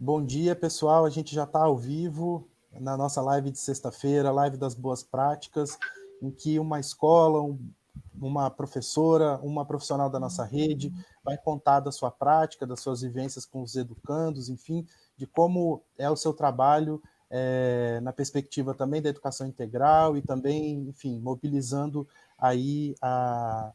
Bom dia, pessoal. A gente já está ao vivo na nossa live de sexta-feira, live das boas práticas, em que uma escola, uma professora, uma profissional da nossa rede vai contar da sua prática, das suas vivências com os educandos, enfim, de como é o seu trabalho na perspectiva também da educação integral e também, enfim, mobilizando aí a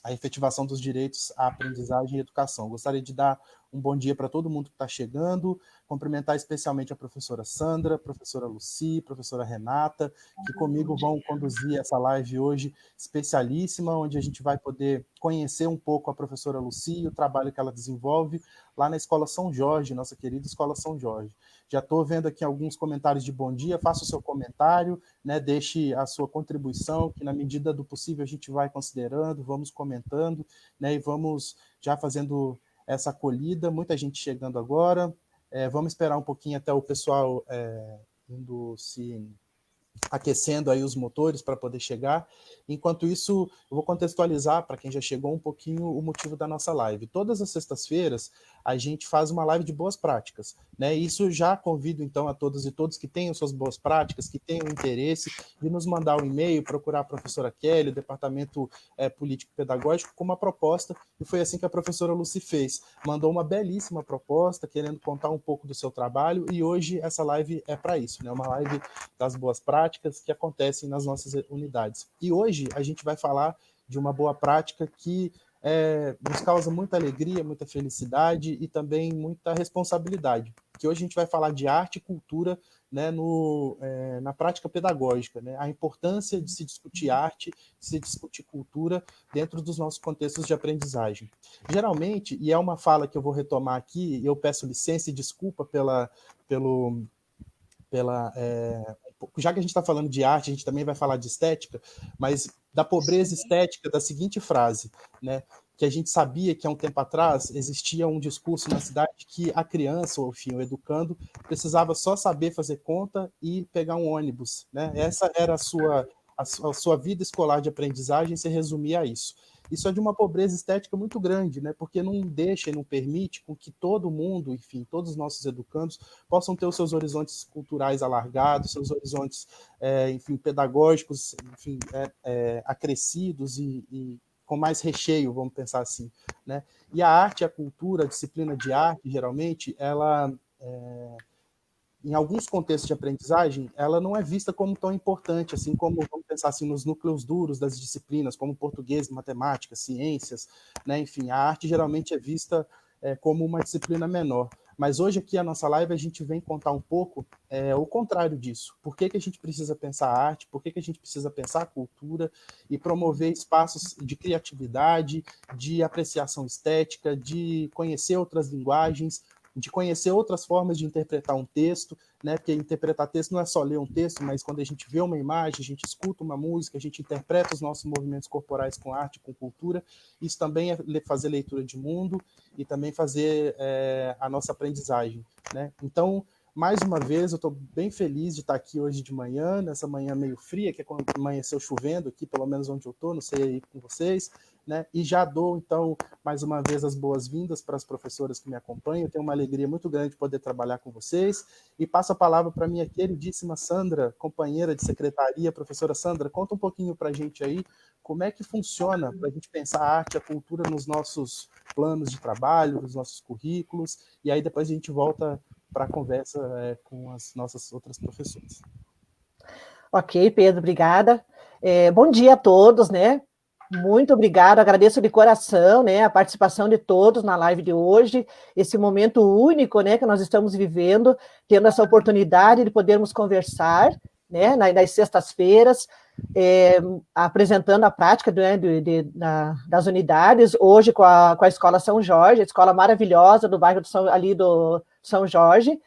efetivação dos direitos à aprendizagem e educação. Gostaria de dar um bom dia para todo mundo que está chegando, cumprimentar especialmente a professora Sandra, a professora Lucy, a professora Renata, que comigo vão conduzir essa live hoje especialíssima, onde a gente vai poder conhecer um pouco a professora Lucy e o trabalho que ela desenvolve lá na Escola São Jorge, nossa querida Escola São Jorge. Já estou vendo aqui alguns comentários de bom dia, faça o seu comentário, né, deixe a sua contribuição, que na medida do possível a gente vai considerando, vamos comentando, né, e vamos já fazendo essa acolhida, muita gente chegando agora. Vamos esperar um pouquinho até o pessoal indo se aquecendo aí os motores para poder chegar. Enquanto isso, eu vou contextualizar para quem já chegou um pouquinho o motivo da nossa live. Todas as sextas-feiras a gente faz uma live de boas práticas, né? Isso já convido então a todas e todos que tenham suas boas práticas, que tenham interesse de nos mandar um e-mail, procurar a professora Kelly, o departamento político-pedagógico, com uma proposta, e foi assim que a professora Lucy fez. Mandou uma belíssima proposta, querendo contar um pouco do seu trabalho, e hoje essa live é para isso, né? Uma live das boas práticas que acontecem nas nossas unidades. E hoje a gente vai falar de uma boa prática que nos causa muita alegria, muita felicidade e também muita responsabilidade. Que hoje a gente vai falar de arte e cultura, né, na prática pedagógica, né, a importância de se discutir arte, de se discutir cultura dentro dos nossos contextos de aprendizagem. Geralmente, e é uma fala que eu vou retomar aqui, eu peço licença e desculpa já que a gente está falando de arte, a gente também vai falar de estética, mas da pobreza estética da seguinte frase, né? Que a gente sabia que há um tempo atrás existia um discurso na cidade que a criança, ou enfim, o educando, precisava só saber fazer conta e pegar um ônibus, né? Essa era a sua vida escolar de aprendizagem, se resumia a isso. Isso é de uma pobreza estética muito grande, né? Porque não deixa e não permite com que todo mundo, enfim, todos os nossos educandos possam ter os seus horizontes culturais alargados, seus horizontes, enfim, pedagógicos, enfim, acrescidos e com mais recheio, vamos pensar assim, né? E a arte, a cultura, a disciplina de arte, geralmente, ela em alguns contextos de aprendizagem, ela não é vista como tão importante, assim como, vamos pensar assim, nos núcleos duros das disciplinas, como português, matemática, ciências, né? Enfim, a arte geralmente é vista como uma disciplina menor. Mas hoje aqui a nossa live a gente vem contar um pouco o contrário disso. Por que a gente precisa pensar a arte, por que a gente precisa pensar a cultura e promover espaços de criatividade, de apreciação estética, de conhecer outras linguagens, de conhecer outras formas de interpretar um texto, né? Porque interpretar texto não é só ler um texto, mas quando a gente vê uma imagem, a gente escuta uma música, a gente interpreta os nossos movimentos corporais com arte, com cultura. Isso também é fazer leitura de mundo e também fazer a nossa aprendizagem, né? Então, mais uma vez, eu estou bem feliz de estar aqui hoje de manhã, nessa manhã meio fria, que é quando amanheceu chovendo aqui, pelo menos onde eu estou, não sei aí com vocês, né? E já dou, então, mais uma vez as boas-vindas para as professoras que me acompanham. Eu tenho uma alegria muito grande de poder trabalhar com vocês. E passo a palavra para a minha queridíssima Sandra, companheira de secretaria. Professora Sandra, conta um pouquinho para a gente aí como é que funciona para a gente pensar a arte e a cultura nos nossos planos de trabalho, nos nossos currículos, e aí depois a gente volta para a conversa com as nossas outras professoras. Ok, Pedro, obrigada. Bom dia a todos, né? Muito obrigada, agradeço de coração, né, a participação de todos na live de hoje, esse momento único, né, que nós estamos vivendo, tendo essa oportunidade de podermos conversar, né, nas sextas-feiras, apresentando a prática das unidades, hoje com a Escola São Jorge, a escola maravilhosa do bairro ali do São Jorge,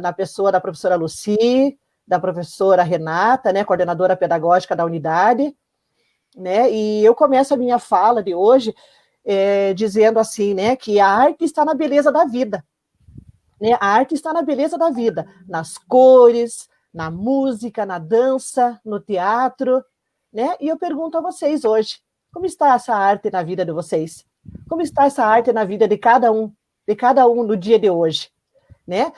na pessoa da professora Lucy, da professora Renata, né, coordenadora pedagógica da unidade, né, e eu começo a minha fala de hoje dizendo assim, né, que a arte está na beleza da vida, né, a arte está na beleza da vida, nas cores, na música, na dança, no teatro, né, e eu pergunto a vocês hoje, como está essa arte na vida de vocês? Como está essa arte na vida de cada um? de cada um no dia de hoje, né?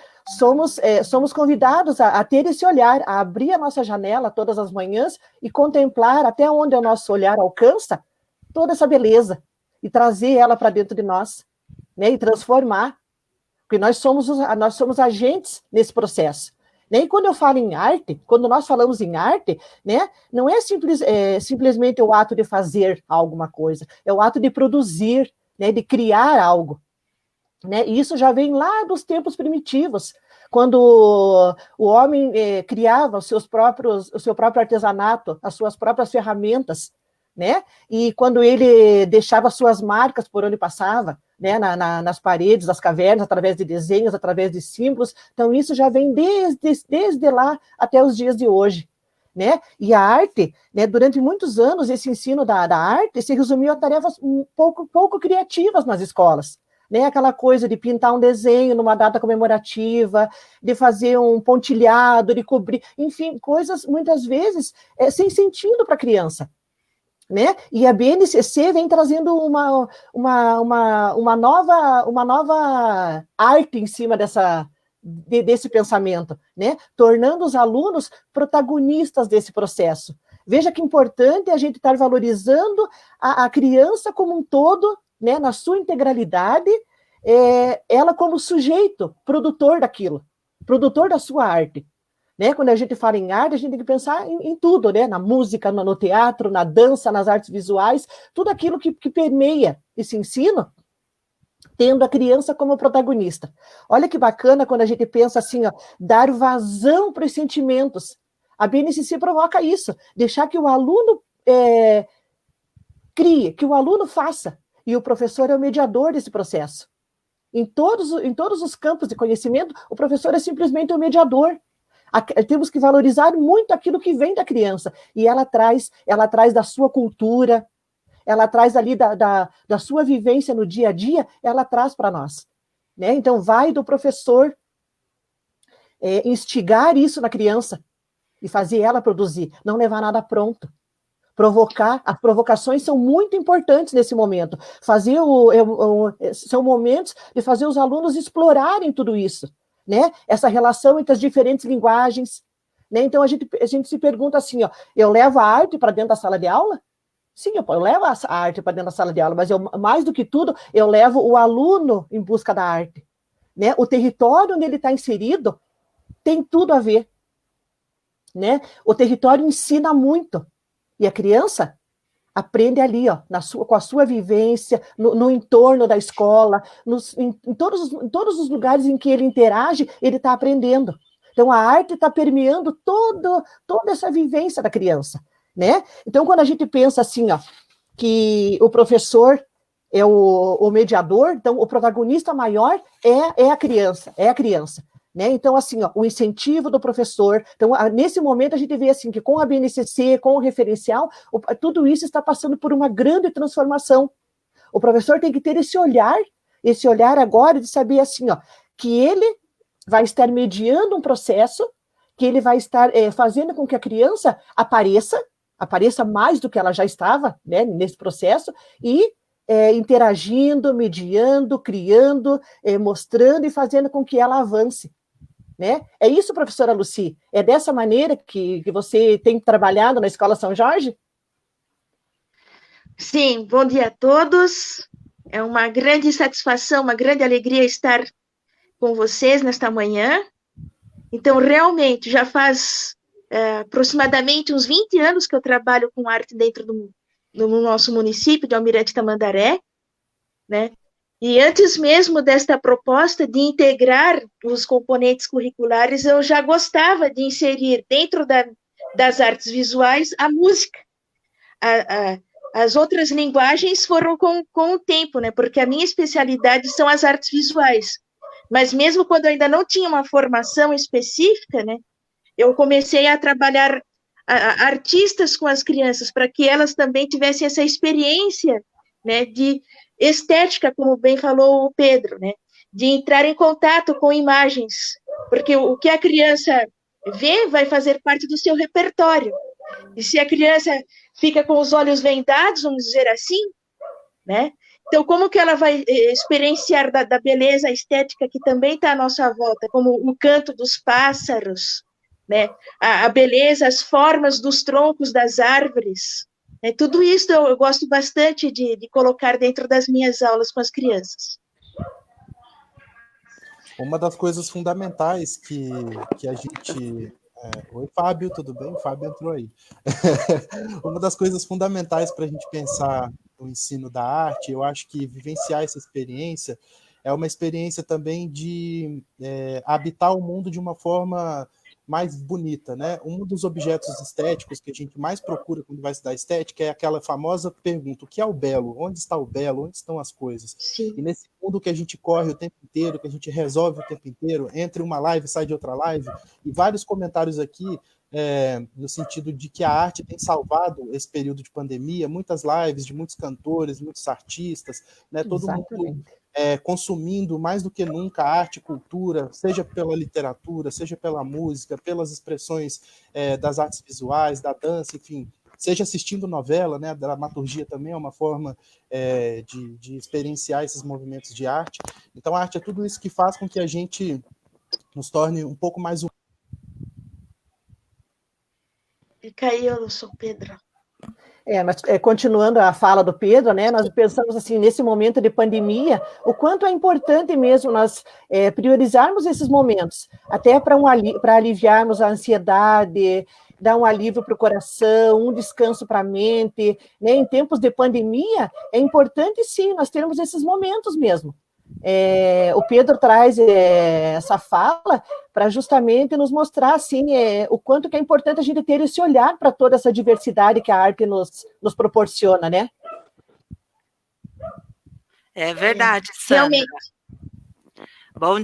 Somos convidados a ter esse olhar, a abrir a nossa janela todas as manhãs e contemplar até onde o nosso olhar alcança toda essa beleza e trazer ela para dentro de nós, né? E transformar, porque nós somos agentes nesse processo. Né? E quando eu falo em arte, quando nós falamos em arte, né, não é simplesmente o ato de fazer alguma coisa, é o ato de produzir, né, de criar algo. Né? E isso já vem lá dos tempos primitivos, quando o homem criava o seu próprio artesanato, as suas próprias ferramentas, né? E quando ele deixava suas marcas por onde passava, né? Nas paredes das cavernas, através de desenhos, através de símbolos. Então, isso já vem desde lá até os dias de hoje. Né? E a arte, né, durante muitos anos, esse ensino da arte se resumiu a tarefas pouco criativas nas escolas. Né, aquela coisa de pintar um desenho numa data comemorativa, de fazer um pontilhado, de cobrir, enfim, coisas muitas vezes sem sentido para a criança. Né? E a BNCC vem trazendo uma nova arte em cima desse pensamento, né? Tornando os alunos protagonistas desse processo. Veja que importante a gente estar valorizando a criança como um todo, né, na sua integralidade, ela como sujeito, produtor daquilo, produtor da sua arte. Né? Quando a gente fala em arte, a gente tem que pensar em tudo, né? Na música, no teatro, na dança, nas artes visuais, tudo aquilo que permeia esse ensino, tendo a criança como protagonista. Olha que bacana quando a gente pensa assim, ó, dar vazão para os sentimentos. A BNCC provoca isso, deixar que o aluno crie, que o aluno faça, e o professor é o mediador desse processo. Em todos os campos de conhecimento, o professor é simplesmente o mediador. Temos que valorizar muito aquilo que vem da criança, e ela traz da sua cultura, ela traz ali da sua vivência no dia a dia, ela traz para nós. Né? Então, vai do professor instigar isso na criança, e fazer ela produzir, não levar nada pronto. Provocar, as provocações são muito importantes nesse momento. São momentos de fazer os alunos explorarem tudo isso, né? Essa relação entre as diferentes linguagens. Né? Então, a gente se pergunta assim, ó, eu levo a arte para dentro da sala de aula? Sim, eu levo a arte para dentro da sala de aula, mas mais do que tudo, eu levo o aluno em busca da arte. Né? O território onde ele está inserido tem tudo a ver. Né? O território ensina muito. E a criança aprende ali, ó, com a sua vivência, no entorno da escola, em todos os lugares em que ele interage, ele está aprendendo. Então, a arte está permeando toda essa vivência da criança. Né? Então, quando a gente pensa assim, ó, que o professor é o mediador, então o protagonista maior é a criança, Né? Então, assim, ó, o incentivo do professor. Então, nesse momento, a gente vê assim, que com a BNCC, com o referencial, tudo isso está passando por uma grande transformação. O professor tem que ter esse olhar agora de saber assim, ó, que ele vai estar mediando um processo, que ele vai estar fazendo com que a criança apareça mais do que ela já estava, né, nesse processo, e interagindo, mediando, criando, mostrando e fazendo com que ela avance. Né? É isso, professora Lucy? É dessa maneira que você tem trabalhado na Escola São Jorge? Sim, bom dia a todos. É uma grande satisfação, uma grande alegria estar com vocês nesta manhã. Então, realmente, já faz aproximadamente uns 20 anos que eu trabalho com arte dentro do nosso município de Almirante Tamandaré, né? E antes mesmo desta proposta de integrar os componentes curriculares, eu já gostava de inserir dentro das artes visuais a música. As outras linguagens foram com o tempo, né? Porque a minha especialidade são as artes visuais. Mas mesmo quando eu ainda não tinha uma formação específica, né? Eu comecei a trabalhar artistas com as crianças para que elas também tivessem essa experiência, né, de estética, como bem falou o Pedro, né, de entrar em contato com imagens, porque o que a criança vê vai fazer parte do seu repertório. E se a criança fica com os olhos vendados, vamos dizer assim, né, Então, como que ela vai experienciar da beleza estética que também está à nossa volta, como o canto dos pássaros, né? A beleza, as formas dos troncos das árvores, né? Tudo isso eu gosto bastante de colocar dentro das minhas aulas com as crianças. Uma das coisas fundamentais que a gente... Oi, Fábio, tudo bem? O Fábio entrou aí. Uma das coisas fundamentais para a gente pensar no ensino da arte, eu acho que vivenciar essa experiência é uma experiência também de habitar o mundo de uma forma mais bonita, né? Um dos objetos estéticos que a gente mais procura quando vai estudar estética é aquela famosa pergunta: o que é o belo? Onde está o belo? Onde estão as coisas? Sim. E nesse mundo que a gente corre o tempo inteiro, que a gente resolve o tempo inteiro, entre uma live sai de outra live, e vários comentários aqui no sentido de que a arte tem salvado esse período de pandemia, muitas lives de muitos cantores, muitos artistas, né? Todo mundo consumindo mais do que nunca arte e cultura, seja pela literatura, seja pela música, pelas expressões das artes visuais, da dança, enfim, seja assistindo novela, né? A dramaturgia também é uma forma de experienciar esses movimentos de arte. Então, a arte é tudo isso que faz com que a gente nos torne um pouco mais humanos. E caiu, eu sou Pedro. Mas continuando a fala do Pedro, né, nós pensamos assim, nesse momento de pandemia, o quanto é importante mesmo nós priorizarmos esses momentos, até para aliviarmos a ansiedade, dar um alívio para o coração, um descanso para a mente, né? Em tempos de pandemia, é importante sim, nós termos esses momentos mesmo. O Pedro traz essa fala para justamente nos mostrar assim, o quanto que é importante a gente ter esse olhar para toda essa diversidade que a arte nos proporciona, né? É verdade, Sandra. Realmente. Bom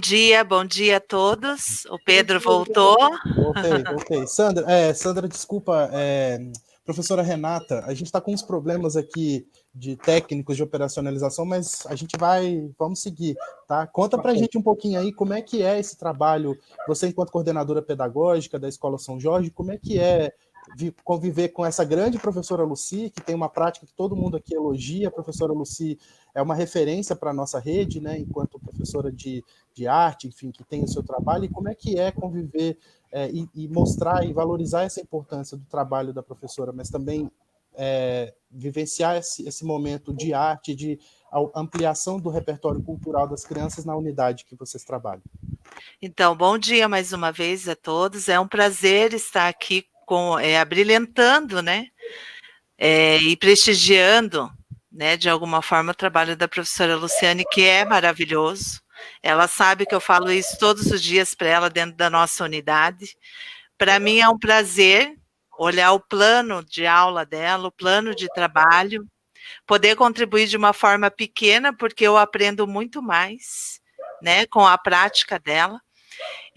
dia a todos. O Pedro voltou. Voltei. Sandra, desculpa, professora Renata, a gente está com uns problemas aqui de técnicos de operacionalização, mas vamos seguir, tá? Conta pra gente um pouquinho aí como é que é esse trabalho, você enquanto coordenadora pedagógica da Escola São Jorge, como é que é conviver com essa grande professora Lucy, que tem uma prática que todo mundo aqui elogia. A professora Lucy é uma referência para a nossa rede, né, enquanto professora de arte, enfim, que tem o seu trabalho, e como é que é conviver e mostrar e valorizar essa importância do trabalho da professora, mas também vivenciar esse momento de arte, de ampliação do repertório cultural das crianças na unidade que vocês trabalham. Então, bom dia mais uma vez a todos. É um prazer estar aqui abrilhantando, né, e prestigiando, né, de alguma forma, o trabalho da professora Luciane, que é maravilhoso. Ela sabe que eu falo isso todos os dias para ela dentro da nossa unidade. Para mim é um prazer olhar o plano de aula dela, o plano de trabalho, poder contribuir de uma forma pequena, porque eu aprendo muito mais, né, com a prática dela.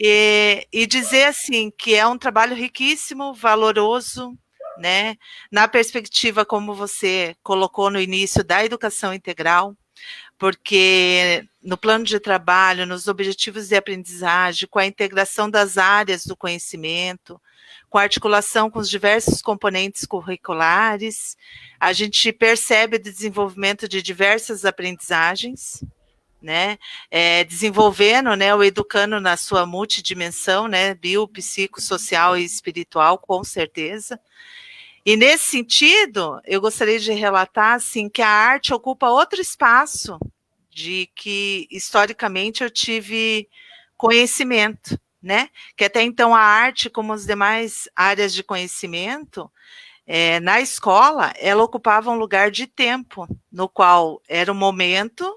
E dizer assim que é um trabalho riquíssimo, valoroso, né? Na perspectiva, como você colocou no início, da educação integral, porque no plano de trabalho, nos objetivos de aprendizagem, com a integração das áreas do conhecimento, com a articulação com os diversos componentes curriculares, a gente percebe o desenvolvimento de diversas aprendizagens, né, desenvolvendo, né, o educando na sua multidimensão, né, bio, psico, social e espiritual, com certeza. E nesse sentido, eu gostaria de relatar, assim, que a arte ocupa outro espaço de que, historicamente, eu tive conhecimento, né, que até então a arte, como as demais áreas de conhecimento, na escola, ela ocupava um lugar de tempo, no qual era o momento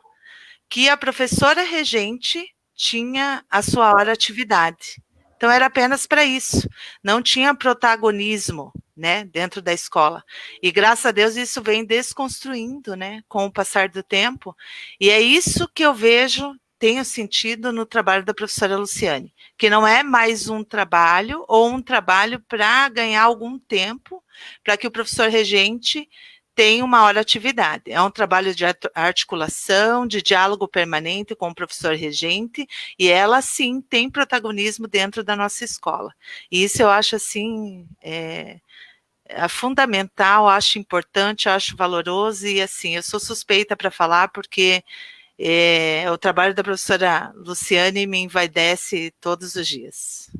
que a professora regente tinha a sua hora atividade. Então, era apenas para isso. Não tinha protagonismo, né, dentro da escola. E, graças a Deus, isso vem desconstruindo, né, com o passar do tempo. E é isso que eu vejo, tenho sentido no trabalho da professora Luciane, que não é mais um trabalho ou um trabalho para ganhar algum tempo, para que o professor regente tem uma hora atividade. É um trabalho de articulação, de diálogo permanente com o professor regente, e ela, sim, tem protagonismo dentro da nossa escola. E isso eu acho, assim, fundamental, acho importante, acho valoroso, e assim, eu sou suspeita para falar, porque o trabalho da professora Luciane me envaidece todos os dias.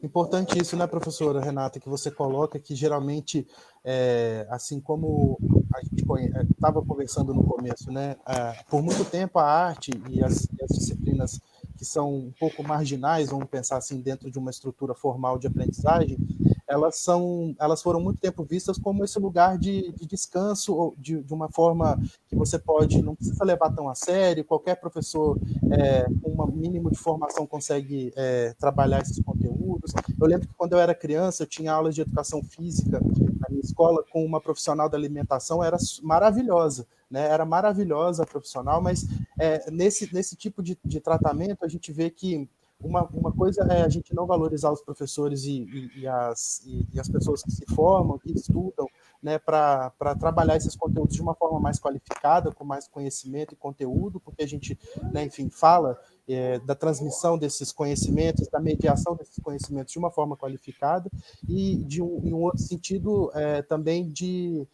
Importante isso, né, professora Renata, que você coloca que geralmente, assim como a gente estava conversando no começo, né, por muito tempo a arte e as disciplinas que são um pouco marginais, vamos pensar assim, dentro de uma estrutura formal de aprendizagem, elas foram muito tempo vistas como esse lugar de descanso, ou de uma forma que você não precisa levar tão a sério, qualquer professor com um mínimo de formação consegue trabalhar esses conteúdos. Eu lembro que quando eu era criança, eu tinha aulas de educação física na minha escola com uma profissional da alimentação, era maravilhosa, né? Era maravilhosa a profissional, mas nesse tipo de tratamento a gente vê que uma coisa é a gente não valorizar os professores e as pessoas que se formam, que estudam, né, para trabalhar esses conteúdos de uma forma mais qualificada, com mais conhecimento e conteúdo, porque a gente, né, enfim, fala da transmissão desses conhecimentos, da mediação desses conhecimentos de uma forma qualificada, e em um outro sentido também de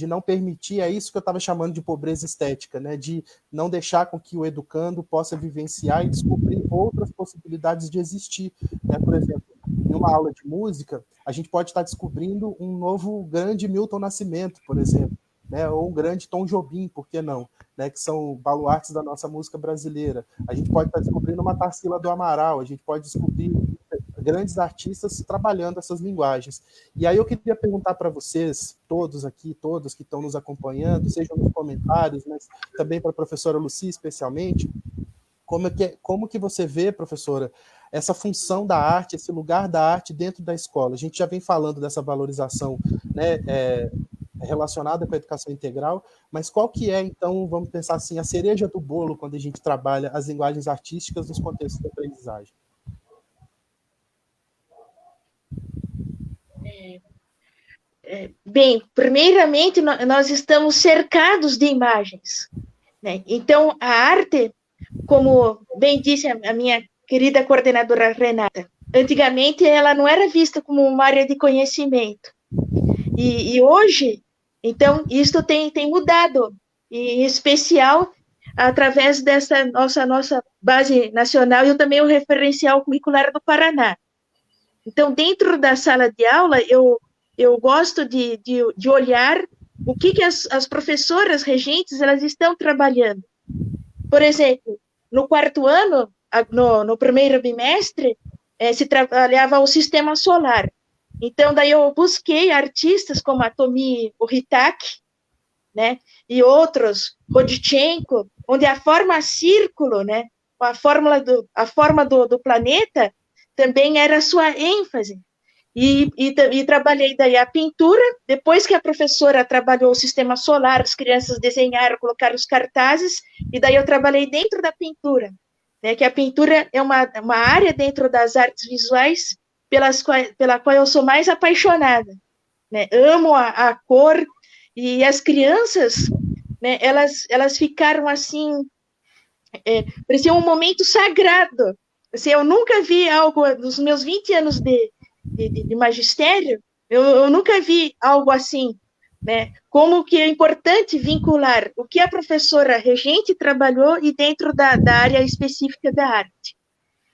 não permitir, é isso que eu estava chamando de pobreza estética, né? De não deixar com que o educando possa vivenciar e descobrir outras possibilidades de existir, né? Por exemplo, em uma aula de música, a gente pode estar descobrindo um novo grande Milton Nascimento, por exemplo, né? Ou um grande Tom Jobim, por que não? Né? Que são baluartes da nossa música brasileira. A gente pode estar descobrindo uma Tarsila do Amaral, a gente pode descobrir grandes artistas trabalhando essas linguagens. E aí eu queria perguntar para vocês, todos aqui, todos que estão nos acompanhando, sejam nos comentários, mas também para a professora Lucy especialmente, como que você vê, professora, essa função da arte, esse lugar da arte dentro da escola? A gente já vem falando dessa valorização, né, relacionada com a educação integral, mas qual que é, então, vamos pensar assim, a cereja do bolo quando a gente trabalha as linguagens artísticas nos contextos de aprendizagem? Bem, primeiramente, nós estamos cercados de imagens, né? Então, a arte, como bem disse a minha querida coordenadora Renata, antigamente ela não era vista como uma área de conhecimento. E hoje, então, isto tem mudado, e em especial através dessa nossa base nacional e também o referencial curricular do Paraná. Então, dentro da sala de aula, eu gosto de olhar o que as professoras regentes elas estão trabalhando. Por exemplo, no quarto ano, no primeiro bimestre, se trabalhava o sistema solar. Então, daí eu busquei artistas como a Tomi Ohitaki, né, e outros, Rodchenko, onde a forma círculo, né, a forma do planeta também era a sua ênfase. E trabalhei daí a pintura, depois que a professora trabalhou o sistema solar, as crianças desenharam, colocaram os cartazes, e daí eu trabalhei dentro da pintura, né, que a pintura é uma área dentro das artes visuais pela qual eu sou mais apaixonada, né, amo a cor, e as crianças, né, elas ficaram assim, parecia um momento sagrado. Assim, eu nunca vi algo, nos meus 20 anos de magistério, eu nunca vi algo assim, né? Como que é importante vincular o que a professora regente trabalhou e dentro da área específica da arte,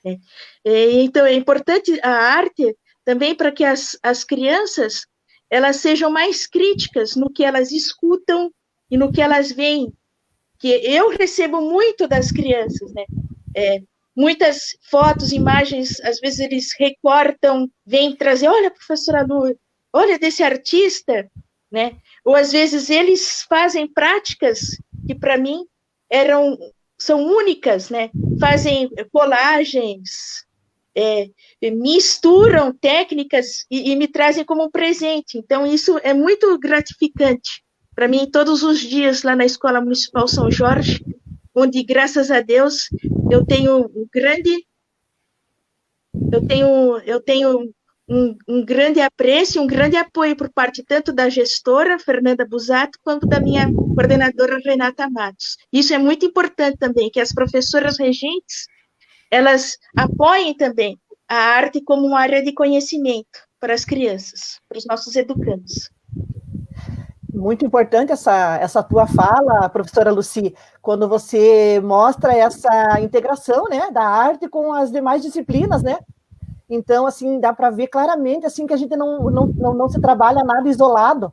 né? Então, é importante a arte também para que as crianças elas sejam mais críticas no que elas escutam e no que elas veem, que eu recebo muito das crianças, né? Muitas fotos, imagens, às vezes eles recortam, vêm trazer, olha, professora Lu, olha desse artista, né? Ou às vezes eles fazem práticas que para mim são únicas, né? Fazem colagens, misturam técnicas e me trazem como um presente. Então isso é muito gratificante para mim todos os dias lá na Escola Municipal São Jorge, onde, graças a Deus, eu tenho um grande apreço, um grande apoio por parte tanto da gestora, Fernanda Busato, quanto da minha coordenadora, Renata Matos. Isso é muito importante também, que as professoras regentes, elas apoiem também a arte como uma área de conhecimento, para as crianças, para os nossos educandos. Muito importante essa tua fala, professora Lucy, quando você mostra essa integração, né, da arte com as demais disciplinas, né? Então, assim, dá para ver claramente assim que a gente não se trabalha nada isolado,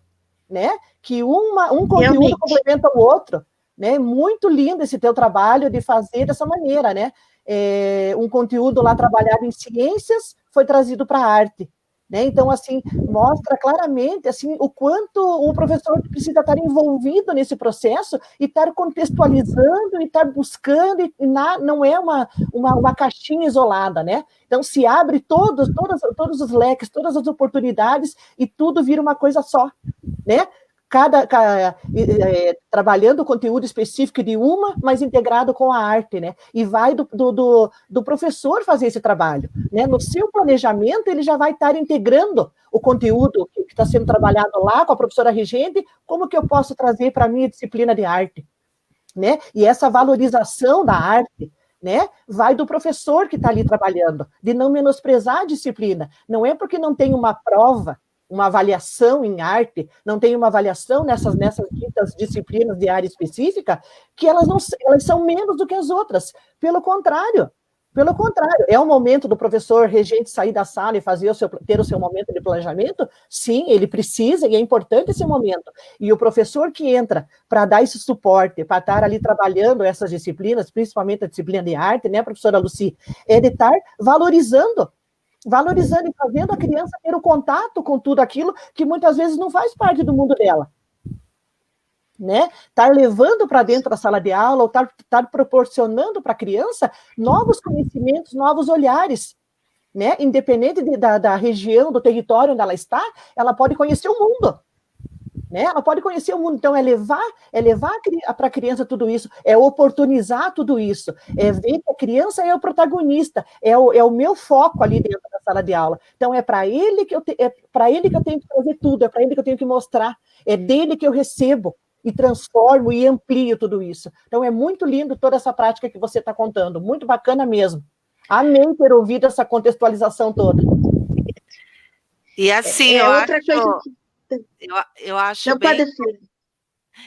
né? Que um conteúdo Realmente complementa o outro, né? Muito lindo esse teu trabalho de fazer dessa maneira, né? Um conteúdo lá trabalhado em ciências foi trazido para a arte, né? Então, assim, mostra claramente assim o quanto o professor precisa estar envolvido nesse processo e estar contextualizando e estar buscando, não é uma caixinha isolada, né? Então, se abre todos os leques, todas as oportunidades e tudo vira uma coisa só, né? Trabalhando o conteúdo específico de mas integrado com a arte, né? E vai do professor fazer esse trabalho, né? No seu planejamento, ele já vai estar integrando o conteúdo que está sendo trabalhado lá com a professora regente, como que eu posso trazer para a minha disciplina de arte, né? E essa valorização da arte, né, vai do professor que está ali trabalhando, de não menosprezar a disciplina. Não é porque não tem uma prova, uma avaliação em arte, não tem uma avaliação nessas ditas disciplinas de área específica, que elas são menos do que as outras. Pelo contrário, é o momento do professor regente sair da sala e ter o seu momento de planejamento? Sim, ele precisa e é importante esse momento. E o professor que entra para dar esse suporte, para estar ali trabalhando essas disciplinas, principalmente a disciplina de arte, né, professora Lucy, é de estar valorizando e fazendo a criança ter o contato com tudo aquilo que muitas vezes não faz parte do mundo dela, né? Estar levando para dentro da sala de aula, ou estar proporcionando para a criança novos conhecimentos, novos olhares, né? Independente da região, do território onde ela está, ela pode conhecer o mundo, né? Ela pode conhecer o mundo. Então, é levar para a criança tudo isso, é oportunizar tudo isso, é ver que a criança é o protagonista, é o meu foco ali dentro da sala de aula. Então, é para ele que eu tenho que trazer tudo, é para ele que eu tenho que mostrar, é dele que eu recebo e transformo e amplio tudo isso. Então, é muito lindo toda essa prática que você está contando, muito bacana mesmo. Amei ter ouvido essa contextualização toda. E assim,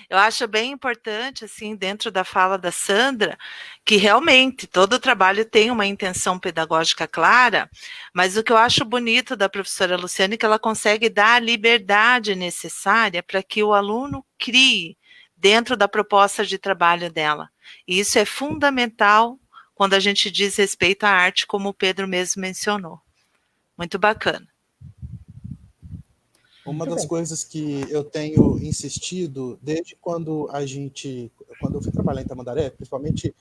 eu acho bem importante, assim, dentro da fala da Sandra, que realmente todo o trabalho tem uma intenção pedagógica clara, mas o que eu acho bonito da professora Luciane é que ela consegue dar a liberdade necessária para que o aluno crie dentro da proposta de trabalho dela. E isso é fundamental quando a gente diz respeito à arte, como o Pedro mesmo mencionou. Muito bacana. Uma das coisas que eu tenho insistido desde quando eu fui trabalhar em Tamandaré, principalmente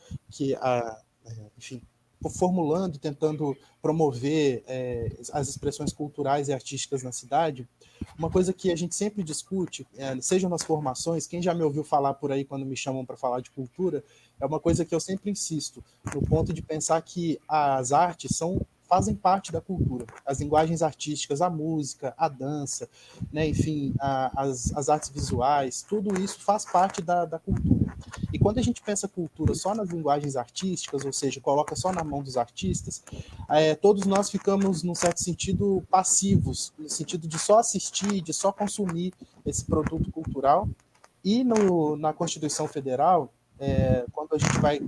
enfim, formulando, tentando promover as expressões culturais e artísticas na cidade, uma coisa que a gente sempre discute, sejam nas formações, quem já me ouviu falar por aí quando me chamam para falar de cultura, é uma coisa que eu sempre insisto, no ponto de pensar que as artes fazem parte da cultura. As linguagens artísticas, a música, a dança, né, enfim, as artes visuais, tudo isso faz parte da cultura. E quando a gente pensa cultura só nas linguagens artísticas, ou seja, coloca só na mão dos artistas, todos nós ficamos, num certo sentido, passivos, no sentido de só assistir, de só consumir esse produto cultural. E na Constituição Federal, quando a gente vai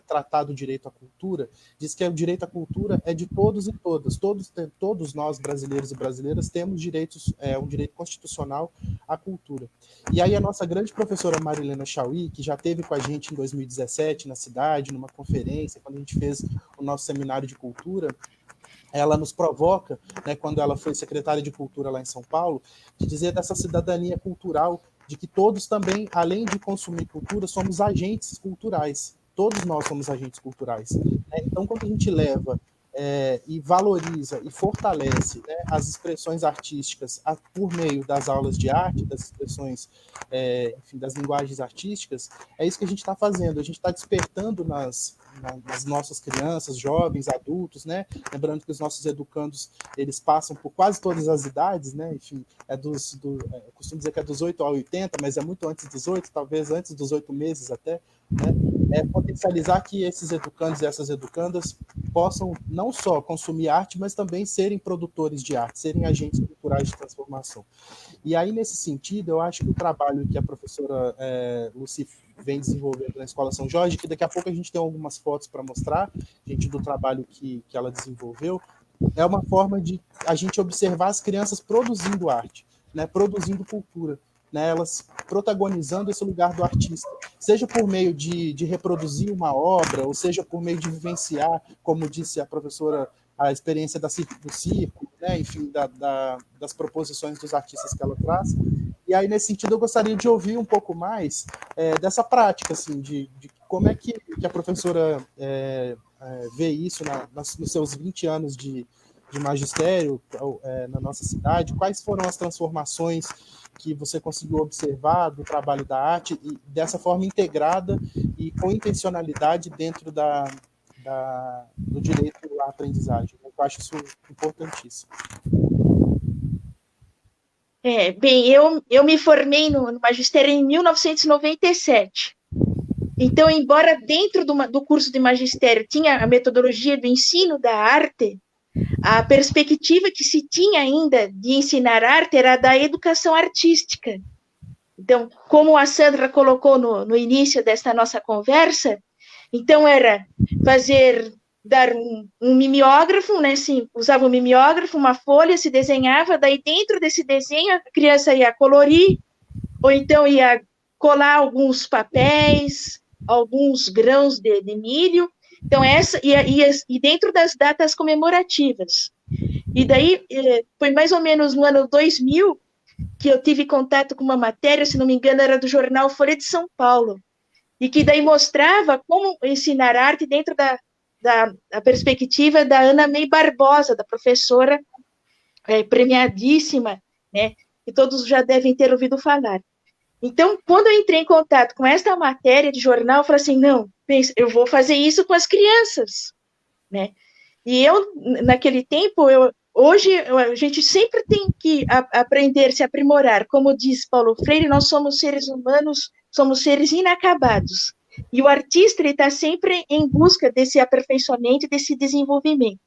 tratar do direito à cultura, diz que o direito à cultura é de todos e todas. Todos nós, brasileiros e brasileiras, temos um direito constitucional à cultura. E aí a nossa grande professora Marilena Chauí, que já esteve com a gente em 2017 na cidade, numa conferência, quando a gente fez o nosso seminário de cultura, ela nos provoca, né, quando ela foi secretária de Cultura lá em São Paulo, de dizer dessa cidadania cultural, de que todos também, além de consumir cultura, somos agentes culturais. Todos nós somos agentes culturais. Né? Então, quando a gente leva e valoriza e fortalece, né, as expressões artísticas por meio das aulas de arte, das expressões, enfim, das linguagens artísticas, é isso que a gente está fazendo. A gente está despertando nas nossas crianças, jovens, adultos, né? Lembrando que os nossos educandos, eles passam por quase todas as idades, né? Enfim, eu costumo dizer que é dos 8 a 80, mas é muito antes dos 8, talvez antes dos 8 meses até, né? Potencializar que esses educandos e essas educandas possam não só consumir arte, mas também serem produtores de arte, serem agentes culturais de transformação. E aí, nesse sentido, eu acho que o trabalho que a professora Lucy vem desenvolvendo na Escola São Jorge, que daqui a pouco a gente tem algumas fotos para mostrar, gente, do trabalho que ela desenvolveu, é uma forma de a gente observar as crianças produzindo arte, né, produzindo cultura, né, elas protagonizando esse lugar do artista, seja por meio de reproduzir uma obra, ou seja por meio de vivenciar, como disse a professora, a experiência do circo, né, enfim, das proposições dos artistas que ela traz. E aí, nesse sentido, eu gostaria de ouvir um pouco mais dessa prática, assim, de como é que a professora vê isso nos seus 20 anos de magistério na nossa cidade, quais foram as transformações que você conseguiu observar do trabalho da arte e dessa forma integrada e com intencionalidade dentro do direito à aprendizagem. Eu acho isso importantíssimo. Bem, eu me formei no magistério em 1997. Então, embora dentro do curso de magistério tinha a metodologia do ensino da arte, a perspectiva que se tinha ainda de ensinar arte era da educação artística. Então, como a Sandra colocou no início desta nossa conversa, então era dar um mimeógrafo, né, assim, usava um mimeógrafo, uma folha, se desenhava, daí dentro desse desenho a criança ia colorir, ou então ia colar alguns papéis, alguns grãos de milho, então e dentro das datas comemorativas. E daí foi mais ou menos no ano 2000 que eu tive contato com uma matéria, se não me engano, era do jornal Folha de São Paulo, e que daí mostrava como ensinar arte dentro da perspectiva da Ana May Barbosa, da professora premiadíssima, né, que todos já devem ter ouvido falar. Então, quando eu entrei em contato com esta matéria de jornal, eu falei assim, não, eu vou fazer isso com as crianças, né? E eu, naquele tempo, hoje a gente sempre tem que aprender, se aprimorar. Como diz Paulo Freire, nós somos seres humanos, somos seres inacabados. E o artista está sempre em busca desse aperfeiçoamento, desse desenvolvimento.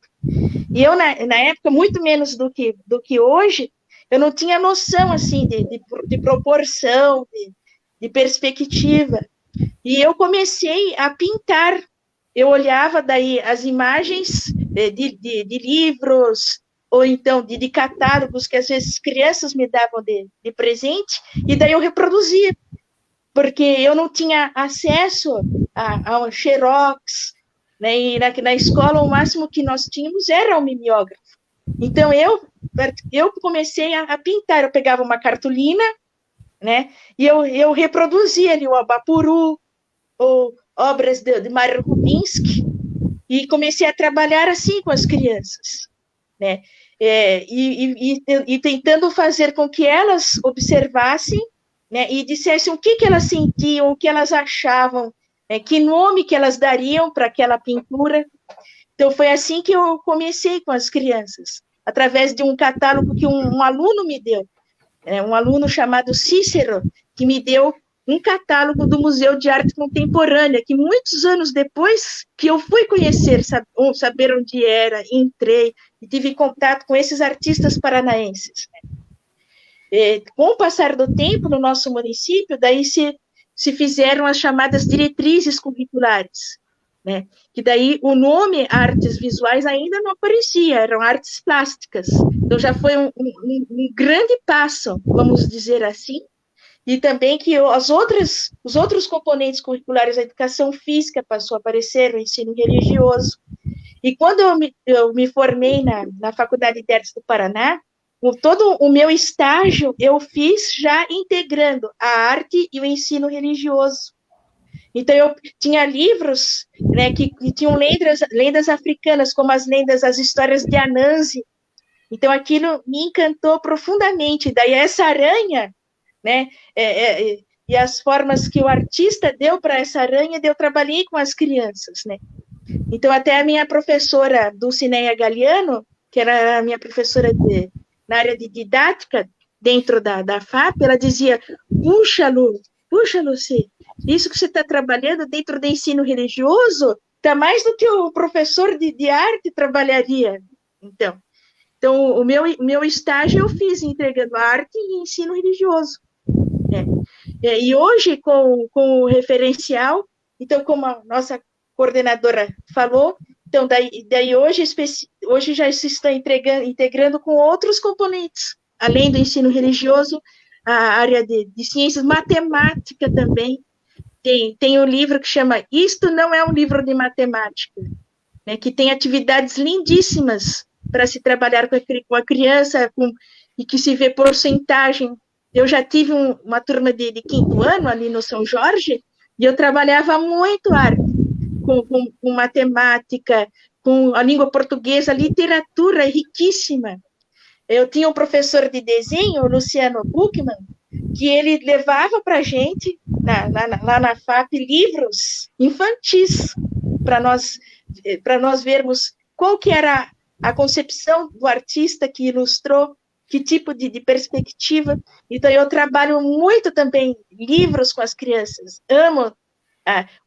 E eu, na época, muito menos do que hoje, eu não tinha noção assim, de proporção, de perspectiva. E eu comecei a pintar. Eu olhava daí as imagens de livros, ou então de catálogos que às vezes crianças me davam de presente, e daí eu reproduzia, porque eu não tinha acesso a um xerox, né, e na escola o máximo que nós tínhamos era o mimeógrafo. Então eu comecei a pintar, eu pegava uma cartolina, né, e eu reproduzia ali o Abapuru, ou obras de Mário Rubinski, e comecei a trabalhar assim com as crianças, né, e tentando fazer com que elas observassem, né, e dissessem o que elas sentiam, o que elas achavam, que nome que elas dariam para aquela pintura. Então, foi assim que eu comecei com as crianças, através de um catálogo que um aluno me deu, um aluno chamado Cícero, que me deu um catálogo do Museu de Arte Contemporânea, que muitos anos depois que eu fui conhecer, saber onde era, entrei e tive contato com esses artistas paranaenses. Com o passar do tempo, no nosso município, daí se fizeram as chamadas diretrizes curriculares, né? Que daí o nome artes visuais ainda não aparecia, eram artes plásticas. Então já foi um grande passo, vamos dizer assim, e também que os outros componentes curriculares da educação física passou a aparecer, o ensino religioso. E quando eu me formei na Faculdade de Artes do Paraná, todo o meu estágio eu fiz já integrando a arte e o ensino religioso. Então, eu tinha livros, né, que tinham lendas africanas, como as histórias de Anansi. Então, aquilo me encantou profundamente. Daí, essa aranha, né, e as formas que o artista deu para essa aranha, eu trabalhei com as crianças, né. Então, até a minha professora, Dulcineia Galiano, que era a minha professora na área de didática, dentro da FAP, ela dizia, puxa, Lucy, isso que você está trabalhando dentro do ensino religioso tá mais do que o professor de arte trabalharia. Então o meu estágio eu fiz entregando arte e ensino religioso. E hoje, com o referencial, então, como a nossa coordenadora falou, então, daí hoje já se está integrando com outros componentes, além do ensino religioso, a área de ciências, matemática também. Tem um livro que chama Isto Não é um Livro de Matemática, né, que tem atividades lindíssimas para se trabalhar com a criança, e que se vê porcentagem. Eu já tive uma turma de 5º ano ali no São Jorge, e eu trabalhava muito arte, com matemática, com a língua portuguesa, literatura riquíssima. Eu tinha um professor de desenho, o Luciano Buchmann, que ele levava para a gente, lá na FAP, livros infantis, para nós vermos qual que era a concepção do artista que ilustrou, que tipo de perspectiva. Então, eu trabalho muito também livros com as crianças. Amo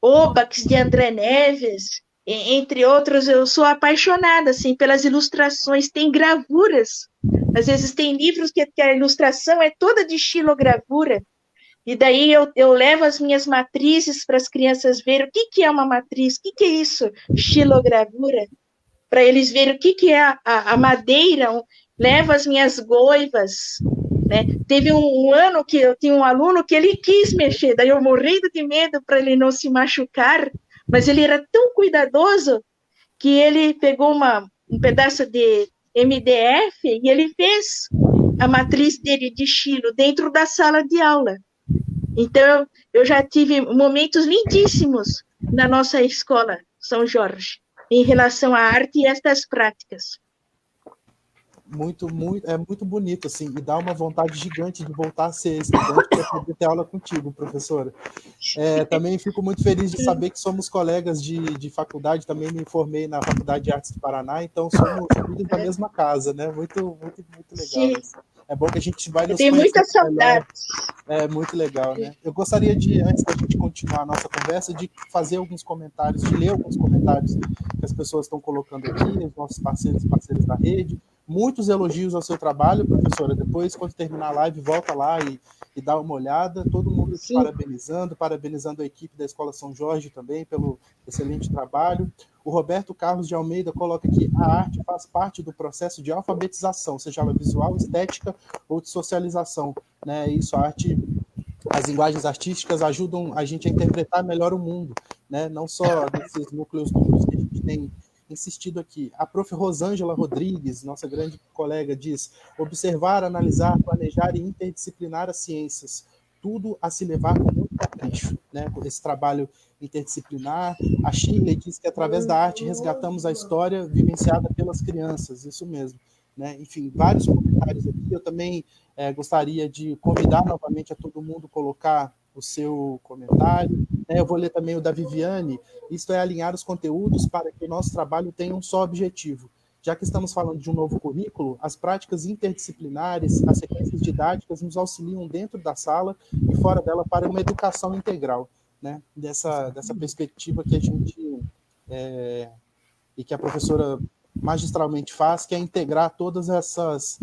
Obax, de André Neves, entre outros. Eu sou apaixonada assim, pelas ilustrações. Tem gravuras. Às vezes tem livros que a ilustração é toda de xilogravura. E daí eu levo as minhas matrizes para as crianças verem o que é uma matriz, o que é isso, xilogravura, para eles verem o que é a madeira. Levo as minhas goivas, né? Teve um ano que eu tinha um aluno que ele quis mexer, daí eu morrendo de medo para ele não se machucar, mas ele era tão cuidadoso que ele pegou um pedaço de MDF e ele fez a matriz dele de xilo dentro da sala de aula. Então, eu já tive momentos lindíssimos na nossa escola São Jorge, em relação à arte e estas práticas. É muito bonito, assim, e dá uma vontade gigante de voltar a ser estudante para poder ter aula contigo, professora. Também fico muito feliz de saber que somos colegas de faculdade, também me formei na Faculdade de Artes do Paraná, então somos filhos da mesma casa, né? Muito legal isso. É bom que a gente vai nos conhecer. Tem muita saudade. É muito legal, né? Eu gostaria de, antes da gente continuar a nossa conversa, de fazer alguns comentários, de ler alguns comentários que as pessoas estão colocando aqui, os nossos parceiros e parceiras da rede. Muitos elogios ao seu trabalho, professora. Depois, quando terminar a live, volta lá e dá uma olhada. Todo mundo te parabenizando a equipe da Escola São Jorge também pelo excelente trabalho. O Roberto Carlos de Almeida coloca aqui: a arte faz parte do processo de alfabetização, seja ela visual, estética ou de socialização, né? Isso, a arte, as linguagens artísticas ajudam a gente a interpretar melhor o mundo, né? Não só desses núcleos duros que a gente tem insistido aqui. A prof. Rosângela Rodrigues, nossa grande colega, diz: observar, analisar, planejar e interdisciplinar as ciências, tudo a se levar com muito capricho, né? Esse trabalho interdisciplinar. A Shirley diz que através da arte resgatamos a história vivenciada pelas crianças, isso mesmo, né? Enfim, vários comentários aqui. Eu também gostaria de convidar novamente a todo mundo colocar o seu comentário. Eu vou ler também o da Viviane. Isto é alinhar os conteúdos para que o nosso trabalho tenha um só objetivo. Já que estamos falando de um novo currículo, as práticas interdisciplinares, as sequências didáticas nos auxiliam dentro da sala e fora dela para uma educação integral, né? Dessa perspectiva que a gente e que a professora magistralmente faz, que é integrar todas essas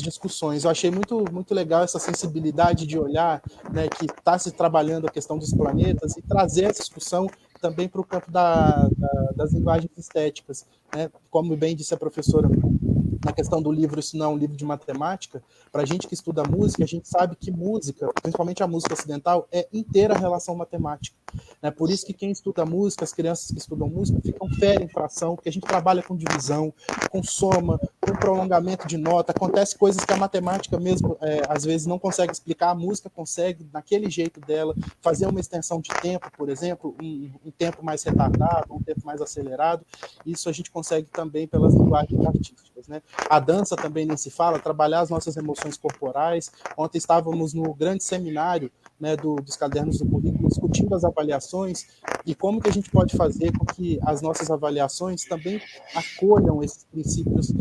discussões. Eu achei muito legal essa sensibilidade de olhar, né, que está se trabalhando a questão dos planetas e trazer essa discussão também para o campo das linguagens estéticas, né? Como bem disse a professora, na questão do livro, isso não é um livro de matemática. Para a gente que estuda música, a gente sabe que música, principalmente a música ocidental, é inteira relação matemática. É por isso que quem estuda música, as crianças que estudam música, ficam fera em fração, porque a gente trabalha com divisão, com soma, com prolongamento de nota. Acontece coisas que a matemática mesmo, às vezes, não consegue explicar. A música consegue, naquele jeito dela, fazer uma extensão de tempo, por exemplo, um tempo mais retardado, um tempo mais acelerado. Isso a gente consegue também pelas linguagens artísticas, né? A dança também nem se fala, trabalhar as nossas emoções corporais. Ontem estávamos no grande seminário, né, dos cadernos do currículo, discutindo as avaliações e como que a gente pode fazer com que as nossas avaliações também acolham esses princípios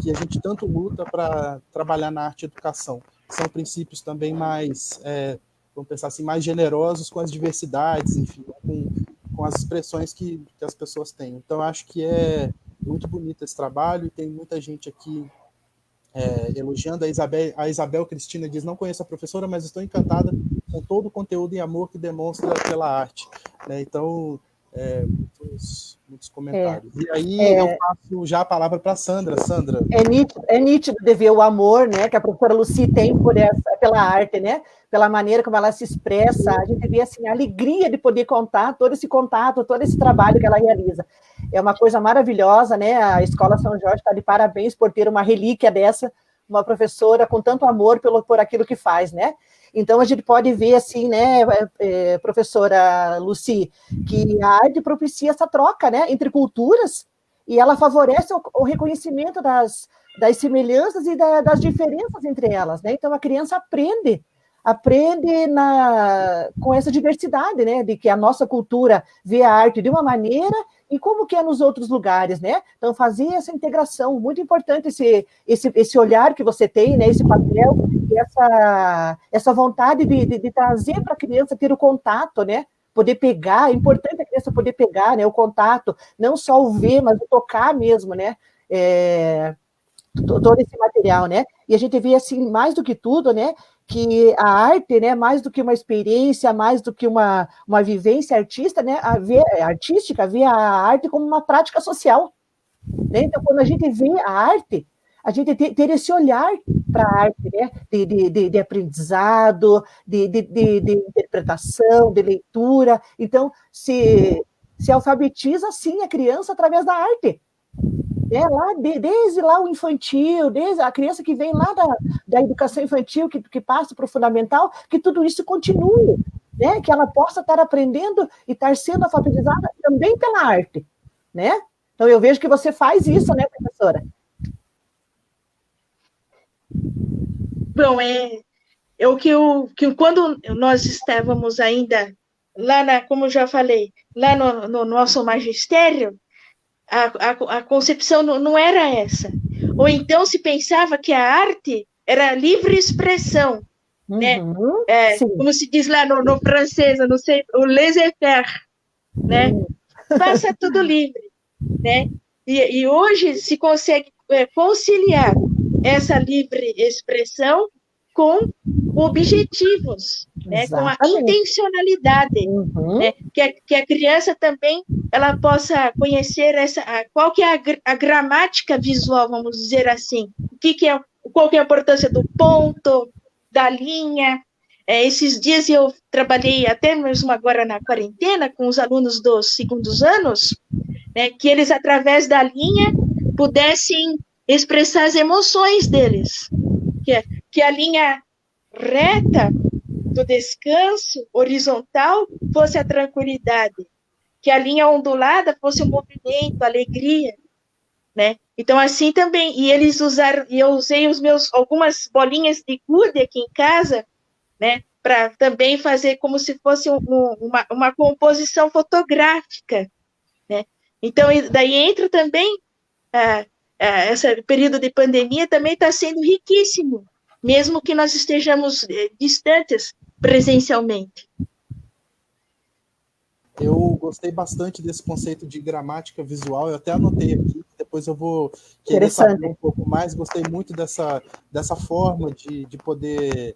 que a gente tanto luta para trabalhar na arte e educação. São princípios também mais, vamos pensar assim, mais generosos com as diversidades, enfim, com com as expressões que as pessoas têm. Então, acho que é muito bonito esse trabalho, e tem muita gente aqui elogiando. A Isabel Cristina diz: não conheço a professora, mas estou encantada com todo o conteúdo e amor que demonstra pela arte. Né? Então, muitos comentários. E aí eu passo já a palavra para a Sandra. Sandra. É nítido de ver o amor, né, que a professora Lucy tem pela arte, né, pela maneira como ela se expressa. A gente vê assim, a alegria de poder contar todo esse contato, todo esse trabalho que ela realiza. É uma coisa maravilhosa, né? A Escola São Jorge está de parabéns por ter uma relíquia dessa, uma professora com tanto amor por aquilo que faz, né? Então, a gente pode ver, assim, né, professora Lucy, que a arte propicia essa troca, né, entre culturas, e ela favorece o reconhecimento das semelhanças e das diferenças entre elas, né? Então, a criança aprende com essa diversidade, né, de que a nossa cultura vê a arte de uma maneira e como que é nos outros lugares, né? Então, fazer essa integração, muito importante esse olhar que você tem, né, esse papel, essa vontade de trazer para a criança ter o contato, né? Poder pegar, é importante a criança poder pegar, né, o contato, não só o ver, mas o tocar mesmo, né? Todo esse material, né? E a gente vê, assim, mais do que tudo, né, que a arte, né, mais do que uma experiência, mais do que uma vivência artística, né, artística, vê a arte como uma prática social, né? Então, quando a gente vê a arte, a gente ter esse olhar para a arte, né, de aprendizado, de interpretação, de leitura. Então, se alfabetiza, sim, a criança através da arte. Desde lá o infantil, desde a criança que vem lá da educação infantil, que passa para o fundamental, que tudo isso continue, né? Que ela possa estar aprendendo e estar sendo alfabetizada também pela arte, né? Então, eu vejo que você faz isso, né, professora? Bom, quando nós estávamos ainda lá, como eu já falei, lá no nosso magistério, a concepção não era essa. Ou então se pensava que a arte era livre expressão, né? Como se diz lá no francês, não sei, o laissez-faire, né? Faça tudo livre, né? E hoje se consegue conciliar essa livre expressão com objetivos, né? Com a intencionalidade, né? Que a criança também ela possa conhecer qual que é a gramática visual, vamos dizer assim, qual que é a importância do ponto, da linha. Esses dias eu trabalhei até mesmo agora na quarentena com os alunos dos segundos anos, né, que eles através da linha pudessem expressar as emoções deles, que a linha reta do descanso horizontal fosse a tranquilidade, que a linha ondulada fosse o movimento, a alegria, né? Então, assim também, e eles usaram, e eu usei algumas bolinhas de gude aqui em casa, né, para também fazer como se fosse uma composição fotográfica, né? Então, daí entra também esse período de pandemia também está sendo riquíssimo, mesmo que nós estejamos distantes presencialmente. Eu gostei bastante desse conceito de gramática visual, eu até anotei aqui, depois eu vou querer saber um pouco mais. Gostei muito dessa forma de poder...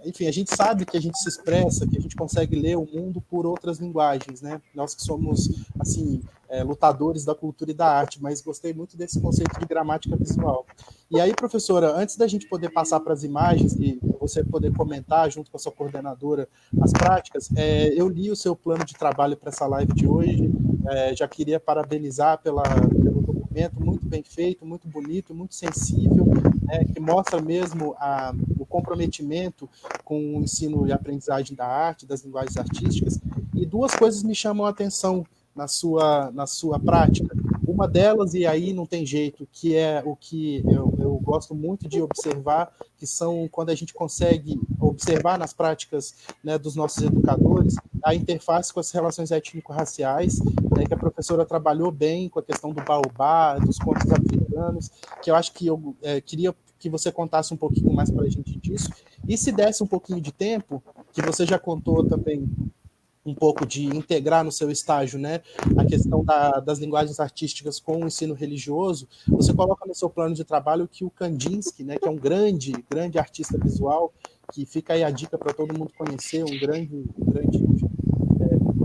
enfim, a gente sabe que a gente se expressa, que a gente consegue ler o mundo por outras linguagens, né? Nós que somos, assim, lutadores da cultura e da arte, mas gostei muito desse conceito de gramática visual. E aí, professora, antes da gente poder passar para as imagens e você poder comentar junto com a sua coordenadora as práticas, eu li o seu plano de trabalho para essa live de hoje, já queria parabenizar pelo documento, muito bem feito, muito bonito, muito sensível, que mostra mesmo o comprometimento com o ensino e aprendizagem da arte, das linguagens artísticas. E duas coisas me chamam a atenção na sua prática. Uma delas, e aí não tem jeito, que é o que eu gosto muito de observar, que são quando a gente consegue observar nas práticas, né, dos nossos educadores a interface com as relações étnico-raciais, né, que a professora trabalhou bem com a questão do baobá, dos contos africanos, que eu acho que eu queria que você contasse um pouquinho mais para a gente disso, e se desse um pouquinho de tempo, que você já contou também um pouco de integrar no seu estágio, né, a questão das linguagens artísticas com o ensino religioso, você coloca no seu plano de trabalho que o Kandinsky, né, que é um grande artista visual, que fica aí a dica para todo mundo conhecer, um grande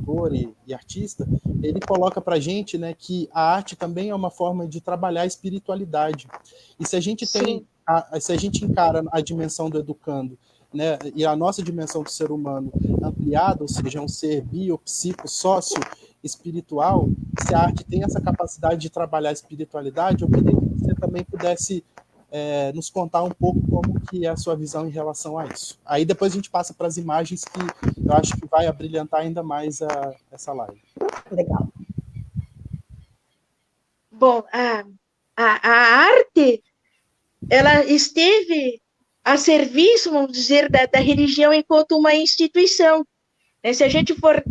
pintor e artista, ele coloca para a gente, né, que a arte também é uma forma de trabalhar a espiritualidade. E se a gente se a gente encara a dimensão do educando, né, e a nossa dimensão do ser humano ampliada, ou seja, um ser bio, psico, sócio, espiritual, se a arte tem essa capacidade de trabalhar a espiritualidade, eu queria que você também pudesse nos contar um pouco como que é a sua visão em relação a isso. Aí depois a gente passa para as imagens que eu acho que vai abrilhantar ainda mais essa live. Legal. Bom, a arte, ela esteve a serviço, vamos dizer, da religião enquanto uma instituição. Se a gente for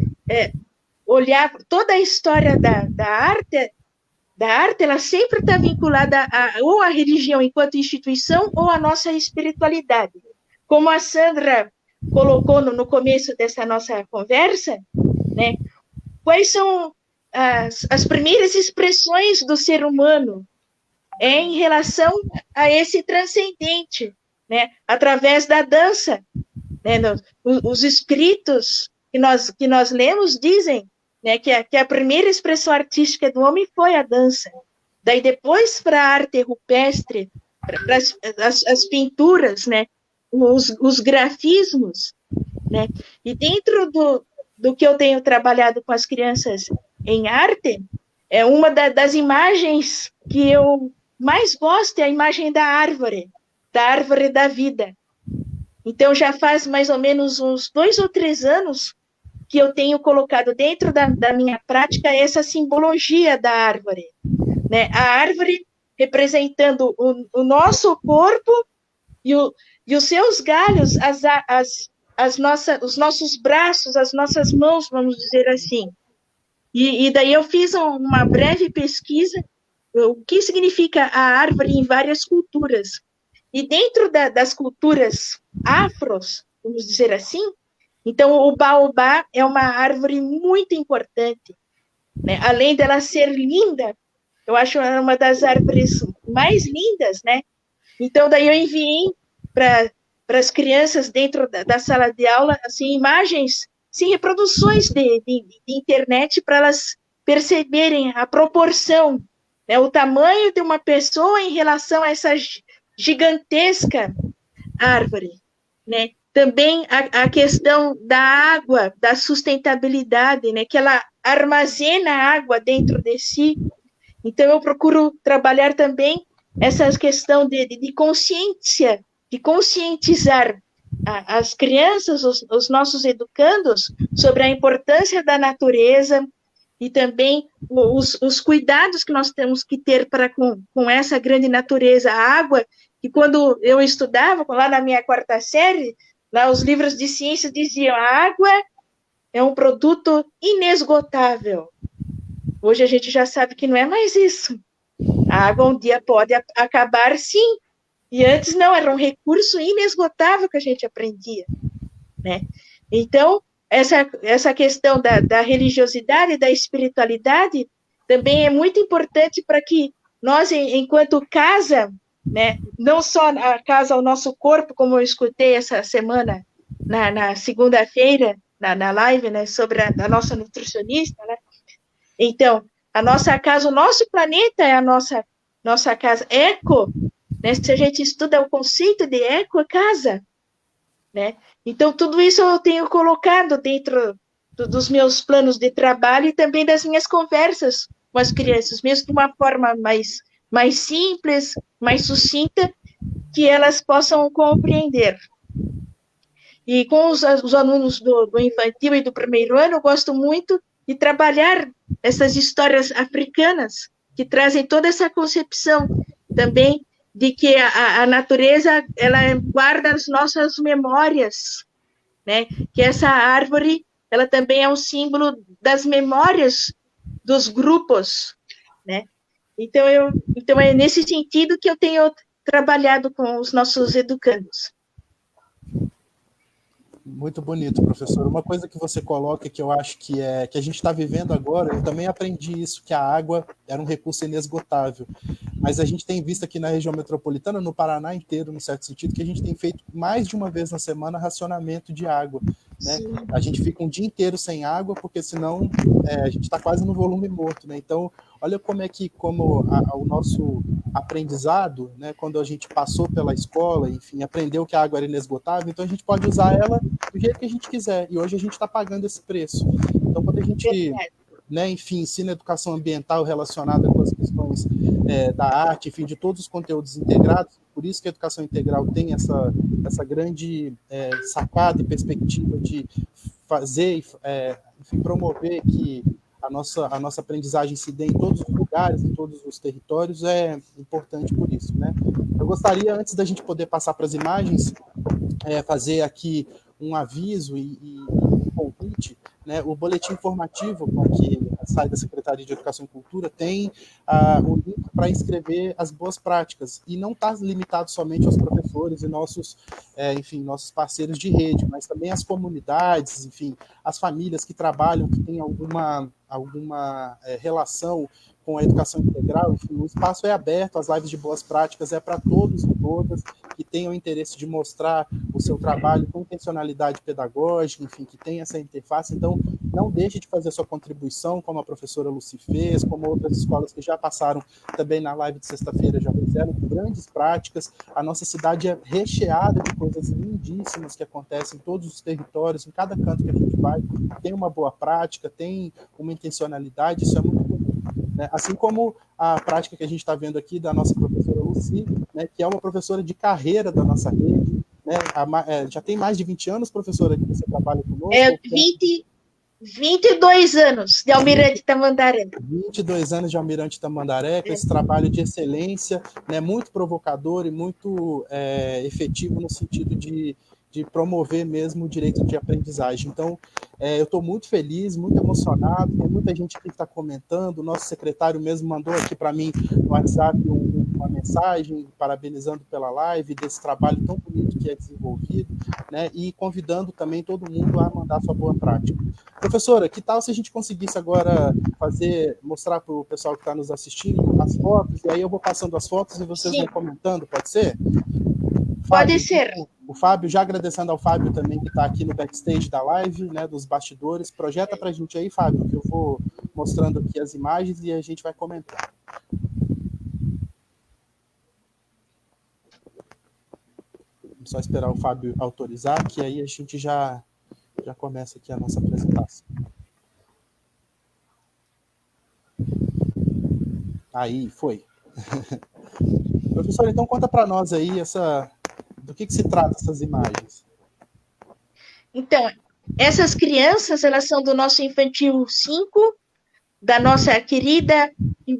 olhar toda a história da arte, ela sempre está vinculada ou à religião enquanto instituição ou à nossa espiritualidade. Como a Sandra colocou no começo dessa nossa conversa, né, quais são as primeiras expressões do ser humano em relação a esse transcendente, né, através da dança, né, os escritos que nós lemos dizem, né, que a primeira expressão artística do homem foi a dança. Daí depois para a arte rupestre, para as pinturas, né, os grafismos, né, e dentro do que eu tenho trabalhado com as crianças em arte, uma das imagens que eu mais gosto é a imagem da árvore da vida. Então, já faz mais ou menos uns 2 ou 3 anos que eu tenho colocado dentro da minha prática essa simbologia da árvore, né? A árvore representando o nosso corpo e os seus galhos, os nossos braços, as nossas mãos, vamos dizer assim. E daí eu fiz uma breve pesquisa, o que significa a árvore em várias culturas. E dentro das culturas afros, vamos dizer assim, então o baobá é uma árvore muito importante, né? Além dela ser linda, eu acho ela uma das árvores mais lindas, né? Então daí eu enviei para as crianças dentro da sala de aula, assim, imagens, sim, reproduções de internet para elas perceberem a proporção, né, o tamanho de uma pessoa em relação a essa gigantesca árvore, né? Também a questão da água, da sustentabilidade, né? Que ela armazena água dentro de si. Então, eu procuro trabalhar também essa questão de consciência, de conscientizar as crianças, os nossos educandos, sobre a importância da natureza e também os cuidados que nós temos que ter para com essa grande natureza, a água, que quando eu estudava, lá na minha 4ª série, lá os livros de ciência diziam, a água é um produto inesgotável. Hoje a gente já sabe que não é mais isso. A água um dia pode acabar, sim. E antes não, era um recurso inesgotável que a gente aprendia, né? Então, essa questão da religiosidade, da espiritualidade, também é muito importante para que nós, enquanto casa, né, não só a casa ao nosso corpo, como eu escutei essa semana, na segunda-feira, na live, né, sobre a nossa nutricionista, né? Então, a nossa casa, o nosso planeta é a nossa casa. Eco, né, se a gente estuda o conceito de eco, é casa, né? Então, tudo isso eu tenho colocado dentro dos meus planos de trabalho e também das minhas conversas com as crianças, mesmo de uma forma mais simples, mais sucinta, que elas possam compreender. E com os alunos do infantil e do 1º ano, eu gosto muito de trabalhar essas histórias africanas, que trazem toda essa concepção também de que a natureza, ela guarda as nossas memórias, né? Que essa árvore, ela também é um símbolo das memórias dos grupos, né? Então é nesse sentido que eu tenho trabalhado com os nossos educandos. Muito bonito, professor. Uma coisa que você coloca que eu acho que a gente está vivendo agora, eu também aprendi isso, que a água era um recurso inesgotável. Mas a gente tem visto aqui na região metropolitana, no Paraná inteiro, no certo sentido, que a gente tem feito mais de uma vez na semana racionamento de água. Né? A gente fica um dia inteiro sem água, porque senão a gente está quase no volume morto. Né? Então, olha como o nosso aprendizado, né, quando a gente passou pela escola, enfim, aprendeu que a água era inesgotável, então a gente pode usar ela do jeito que a gente quiser, e hoje a gente está pagando esse preço. Então, quando a gente, né, enfim, ensina educação ambiental relacionada com as questões da arte, enfim, de todos os conteúdos integrados, por isso que a educação integral tem essa grande sacada e perspectiva de fazer, enfim, promover que a nossa aprendizagem se dê em todos os lugares, em todos os territórios, é importante por isso, né? Eu gostaria, antes da gente poder passar para as imagens, fazer aqui um aviso e um convite, né? O boletim informativo que sai da Secretaria de Educação e Cultura tem o link para inscrever as boas práticas, e não está limitado somente aos professores e nossos parceiros de rede, mas também as comunidades, enfim, as famílias que trabalham, que têm alguma relação com a educação integral. Enfim, o espaço é aberto, as lives de boas práticas é para todos e todas que tenham interesse de mostrar o seu trabalho com intencionalidade pedagógica, enfim, que tem essa interface. Então, não deixe de fazer a sua contribuição, como a professora Lucy fez, como outras escolas que já passaram também na live de sexta-feira já fizeram grandes práticas. A nossa cidade é recheada de coisas lindíssimas que acontecem em todos os territórios, em cada canto que a gente vai, tem uma boa prática, tem uma intencionalidade, isso é muito bonito. Né? Assim como a prática que a gente está vendo aqui da nossa professora Lucy, né, que é uma professora de carreira da nossa rede, né? Já tem mais de 20 anos, professora, que você trabalha conosco? 22 anos de Almirante Tamandaré. 22 anos de Almirante Tamandaré, com esse trabalho de excelência, né, muito provocador e muito efetivo no sentido de promover mesmo o direito de aprendizagem. Então, eu estou muito feliz, muito emocionado, tem muita gente que está comentando, o nosso secretário mesmo mandou aqui para mim no WhatsApp uma mensagem parabenizando pela live, desse trabalho tão bonito que é desenvolvido, né, e convidando também todo mundo a mandar sua boa prática. Professora, que tal se a gente conseguisse agora mostrar para o pessoal que está nos assistindo as fotos, e aí eu vou passando as fotos e vocês vão comentando, pode ser? Pode Fábio, ser. O Fábio, já agradecendo ao Fábio também, que está aqui no backstage da live, né, dos bastidores. Projeta para a gente aí, Fábio, que eu vou mostrando aqui as imagens e a gente vai comentar. Vamos só esperar o Fábio autorizar, que aí a gente já começa aqui a nossa apresentação. Aí, foi. Professor, então conta para nós aí do que se trata essas imagens. Então, essas crianças, elas são do nosso Infantil 5, da nossa querida e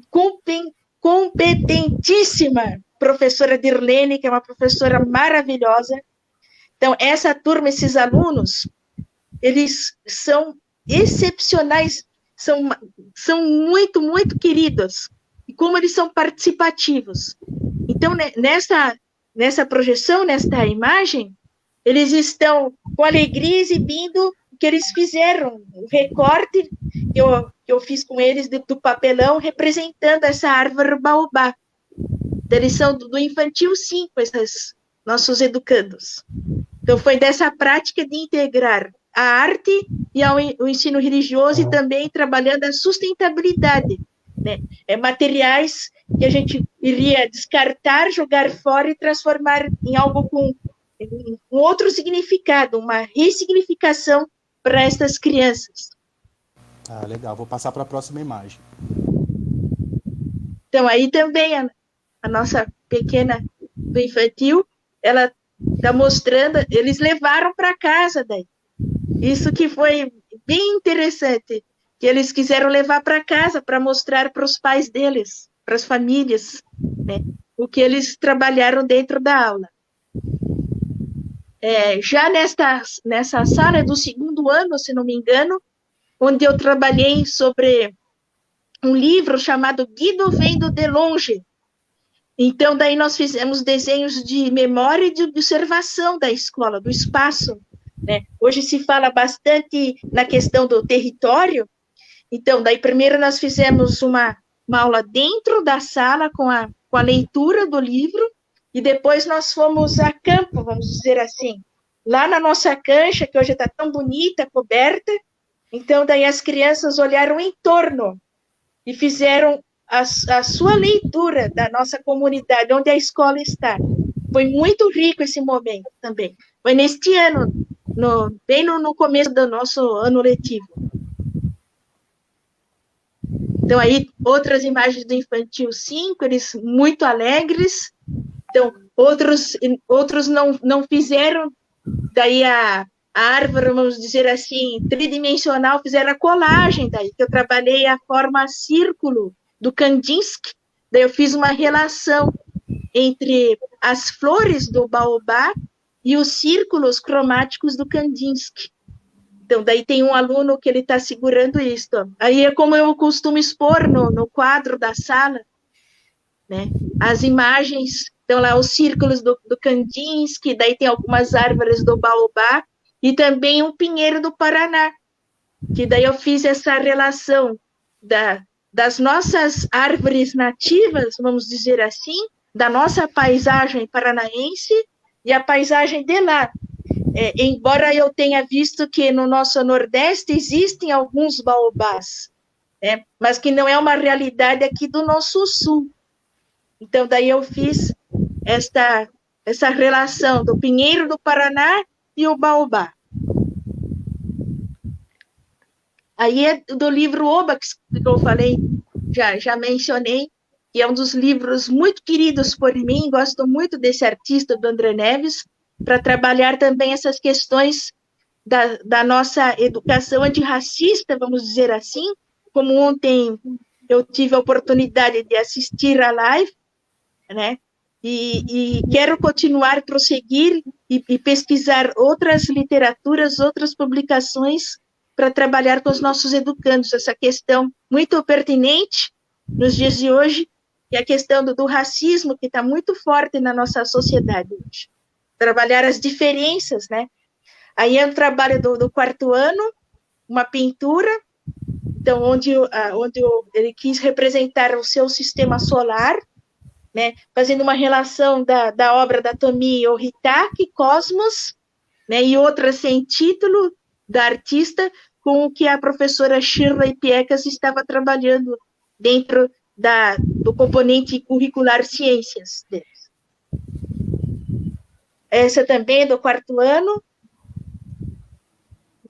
competentíssima professora Dirlene, que é uma professora maravilhosa. Então, essa turma, esses alunos, eles são excepcionais, são muito, muito queridos, e como eles são participativos. Então, nessa projeção, nesta imagem, eles estão com alegria exibindo o que eles fizeram, o recorte que eu fiz com eles do papelão, representando essa árvore baobá. Então, eles são do Infantil 5, esses nossos educandos. Então, foi dessa prática de integrar a arte e o ensino religioso, e também trabalhando a sustentabilidade, né? Materiais que a gente iria descartar, jogar fora e transformar em algo com um outro significado, uma ressignificação para essas crianças. Ah, legal. Vou passar para a próxima imagem. Então, aí também a nossa pequena do infantil, ela está mostrando, eles levaram para casa daí. Isso que foi bem interessante, que eles quiseram levar para casa para mostrar para os pais deles, para as famílias, né, o que eles trabalharam dentro da aula. Já nessa sala do 2º ano, se não me engano, onde eu trabalhei sobre um livro chamado Guido Vendo de Longe. Então, daí nós fizemos desenhos de memória e de observação da escola, do espaço, né? Hoje se fala bastante na questão do território. Então, daí primeiro nós fizemos uma aula dentro da sala com a leitura do livro, e depois nós fomos a campo, vamos dizer assim, lá na nossa cancha, que hoje está tão bonita, coberta. Então, daí as crianças olharam em torno e fizeram a sua leitura da nossa comunidade, onde a escola está. Foi muito rico esse momento também. Foi neste ano, bem no começo do nosso ano letivo. Então, aí, outras imagens do Infantil 5, eles muito alegres. Então, outros não fizeram, daí a árvore, vamos dizer assim, tridimensional, fizeram a colagem, daí que eu trabalhei a forma círculo do Kandinsky, daí eu fiz uma relação entre as flores do baobá e os círculos cromáticos do Kandinsky. Então, daí tem um aluno que ele está segurando isso. Aí é como eu costumo expor no quadro da sala, né? As imagens, então lá os círculos do Kandinsky, daí tem algumas árvores do baobá, e também um pinheiro do Paraná, que daí eu fiz essa relação das nossas árvores nativas, vamos dizer assim, da nossa paisagem paranaense e a paisagem de lá. Embora eu tenha visto que no nosso Nordeste existem alguns baobás, né, mas que não é uma realidade aqui do nosso Sul. Então, daí eu fiz essa relação do pinheiro do Paraná e o baobá. Aí é do livro Obax, que eu falei, já mencionei, que é um dos livros muito queridos por mim, gosto muito desse artista, do André Neves, para trabalhar também essas questões da nossa educação antirracista, vamos dizer assim, como ontem eu tive a oportunidade de assistir a live, né? E quero continuar, prosseguir e pesquisar outras literaturas, outras publicações para trabalhar com os nossos educandos, essa questão muito pertinente nos dias de hoje, e a questão do racismo, que está muito forte na nossa sociedade hoje. Trabalhar as diferenças, né? Aí é um trabalho do quarto ano, uma pintura, então, onde ele quis representar o seu sistema solar, né, fazendo uma relação da obra da Tomi Ohitake, Cosmos, né, e outra sem título, da artista, com o que a professora Shirley Piekas estava trabalhando dentro do componente curricular Ciências deles. Essa também é do quarto ano.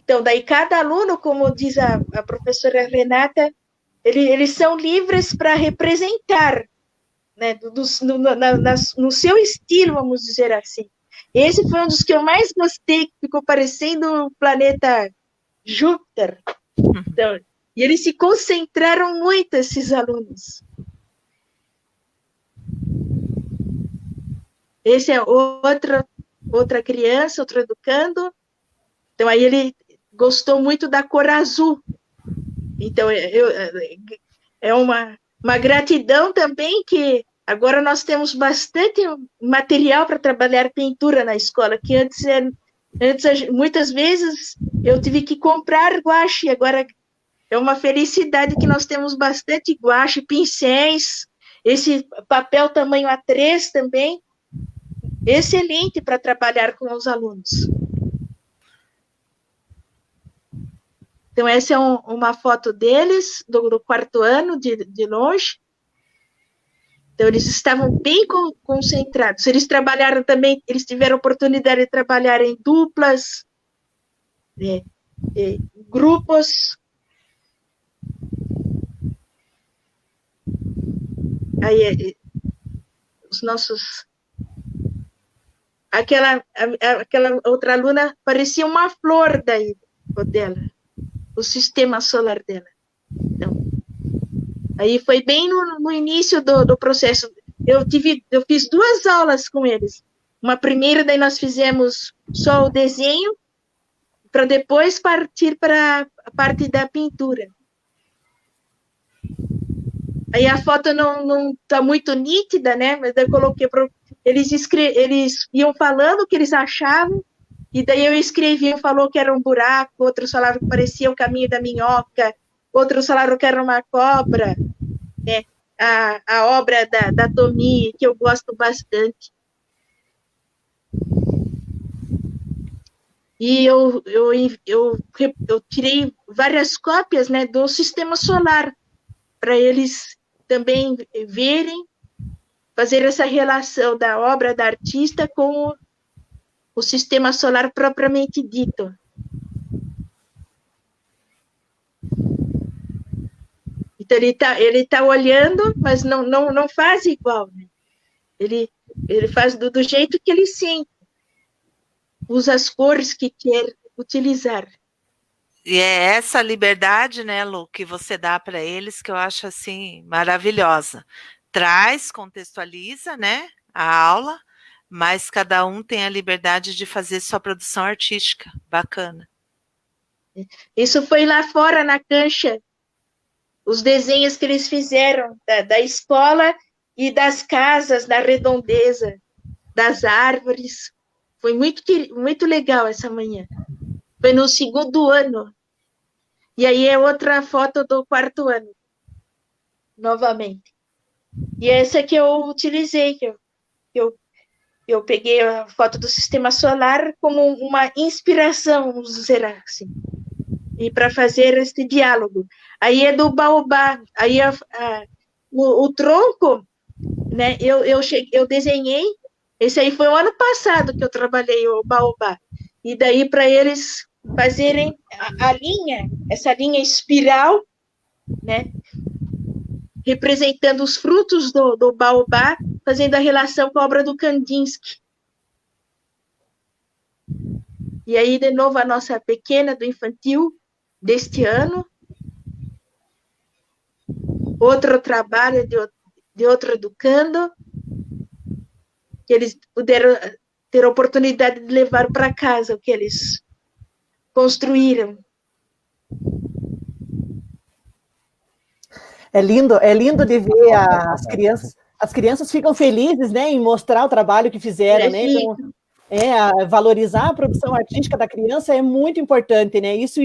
Então, daí cada aluno, como diz a professora Renata, eles são livres para representar, né, no seu estilo, vamos dizer assim. Esse foi um dos que eu mais gostei, que ficou parecendo o planeta Júpiter. Então, e eles se concentraram muito, esses alunos. Esse é outra criança, outro educando. Então, aí ele gostou muito da cor azul. Então, é uma gratidão também, que agora nós temos bastante material para trabalhar pintura na escola, que antes muitas vezes eu tive que comprar guache, agora é uma felicidade que nós temos bastante guache, pincéis, esse papel tamanho A3 também, excelente para trabalhar com os alunos. Então, essa é uma foto deles, do quarto ano, de longe. Então, eles estavam bem concentrados. Eles trabalharam também, eles tiveram oportunidade de trabalhar em duplas, grupos. Aí, os nossos... Aquela outra aluna parecia uma flor dela, o sistema solar dela. Então, aí foi bem no início do processo. Eu fiz 2 aulas com eles. Uma primeira, daí nós fizemos só o desenho, para depois partir para a parte da pintura. Aí a foto não está muito nítida, né? Mas eu coloquei eles iam falando o que eles achavam, E daí eu escrevi, falou que era um buraco, outros falaram que parecia o caminho da minhoca, outros falaram que era uma cobra, né? A obra da Tomi, que eu gosto bastante. E eu tirei várias cópias, né, do sistema solar, para eles também verem, fazer essa relação da obra da artista com o sistema solar propriamente dito. Então, ele tá olhando, mas não faz igual, né? Ele faz do jeito que ele sente, usa as cores que quer utilizar. E é essa liberdade, né, Lu, que você dá para eles, que eu acho, assim, maravilhosa. Traz, contextualiza, né, a aula, mas cada um tem a liberdade de fazer sua produção artística. Bacana. Isso foi lá fora, na cancha, os desenhos que eles fizeram da escola e das casas, da redondeza, das árvores. Foi muito legal essa manhã. Foi no 2º ano. E aí é outra foto do 4º ano, novamente. E essa que eu utilizei, que eu peguei a foto do sistema solar como uma inspiração, vamos dizer assim, e para fazer este diálogo. Aí é do baobá, aí o tronco, né, eu desenhei, esse aí foi o ano passado que eu trabalhei o baobá, e daí para eles fazerem a linha, essa linha espiral, né, representando os frutos do baobá, fazendo a relação com a obra do Kandinsky. E aí, de novo, a nossa pequena do infantil deste ano. Outro trabalho de outro educando, que eles puderam ter a oportunidade de levar para casa o que eles construíram. É lindo de ver as crianças ficam felizes, né, em mostrar o trabalho que fizeram, né? Então, valorizar a produção artística da criança é muito importante, né? Isso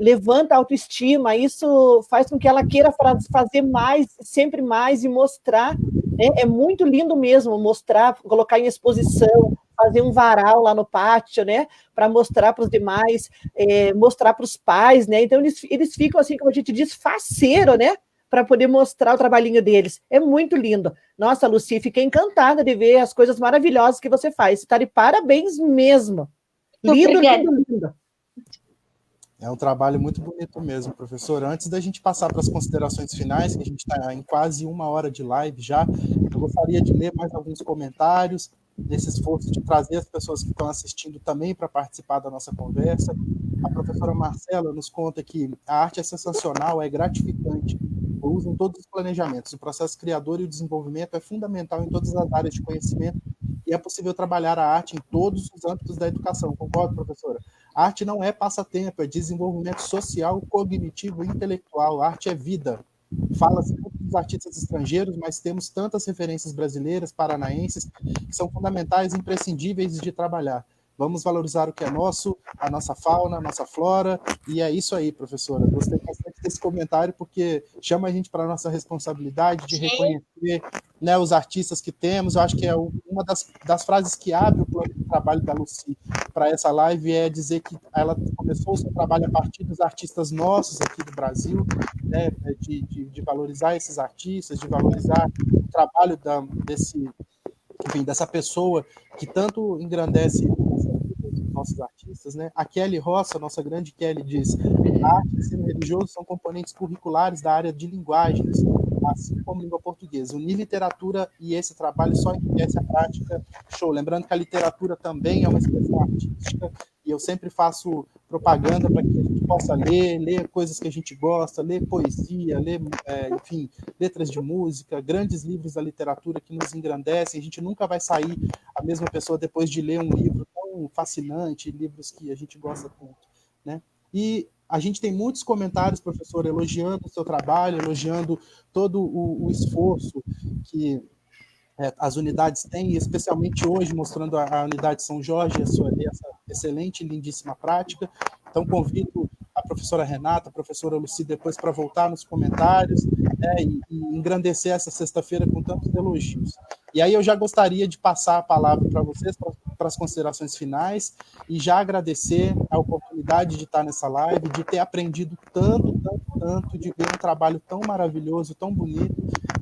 levanta a autoestima, isso faz com que ela queira fazer mais, sempre mais e mostrar, né? É muito lindo mesmo mostrar, colocar em exposição, fazer um varal lá no pátio, né? Para mostrar para os demais, mostrar para os pais, né? Então eles ficam assim, como a gente diz, faceiro, né? Para poder mostrar o trabalhinho deles. É muito lindo. Nossa, Lucy, fiquei encantada de ver as coisas maravilhosas que você faz. Está de parabéns mesmo. Lindo, lindo, lindo. É um trabalho muito bonito mesmo, professor. Antes da gente passar para as considerações finais, que a gente está em quase 1 hora de live já, eu gostaria de ler mais alguns comentários desse esforço de trazer as pessoas que estão assistindo também para participar da nossa conversa. A professora Marcela nos conta que a arte é sensacional, é gratificante, usa em todos os planejamentos. O processo criador e o desenvolvimento é fundamental em todas as áreas de conhecimento e é possível trabalhar a arte em todos os âmbitos da educação. Concorda, professora? A arte não é passatempo, é desenvolvimento social, cognitivo e intelectual. A arte é vida. Fala-se muito dos artistas estrangeiros, mas temos tantas referências brasileiras, paranaenses, que são fundamentais e imprescindíveis de trabalhar. Vamos valorizar o que é nosso, a nossa fauna, a nossa flora, e é isso aí, professora. Gostei bastante desse comentário, porque chama a gente para a nossa responsabilidade de reconhecer, né, os artistas que temos. Eu acho que é uma das frases que abre o plano de trabalho da Lucy para essa live, é dizer que ela começou o seu trabalho a partir dos artistas nossos aqui do Brasil, né, de valorizar esses artistas, de valorizar o trabalho dessa pessoa que tanto engrandece os nossos artistas, né? A Kelly Roça, nossa grande Kelly, diz: a arte e ensino religioso são componentes curriculares da área de linguagens, assim como língua portuguesa. Unir literatura e esse trabalho só enriquece a prática. Show. Lembrando que a literatura também é uma expressão artística, e eu sempre faço propaganda para que a gente possa ler coisas que a gente gosta, ler poesia, ler, enfim, letras de música, grandes livros da literatura que nos engrandecem. A gente nunca vai sair a mesma pessoa depois de ler um livro tão fascinante, livros que a gente gosta tanto, né? E a gente tem muitos comentários, professor, elogiando o seu trabalho, elogiando todo o esforço que as unidades têm, especialmente hoje, mostrando a unidade São Jorge, essa excelente e lindíssima prática. Então, convido a professora Renata, a professora Lucy, depois para voltar nos comentários, né, e engrandecer essa sexta-feira com tantos elogios. E aí eu já gostaria de passar a palavra para vocês, para as considerações finais, e já agradecer a oportunidade de estar nessa live, de ter aprendido tanto, de ver um trabalho tão maravilhoso, tão bonito,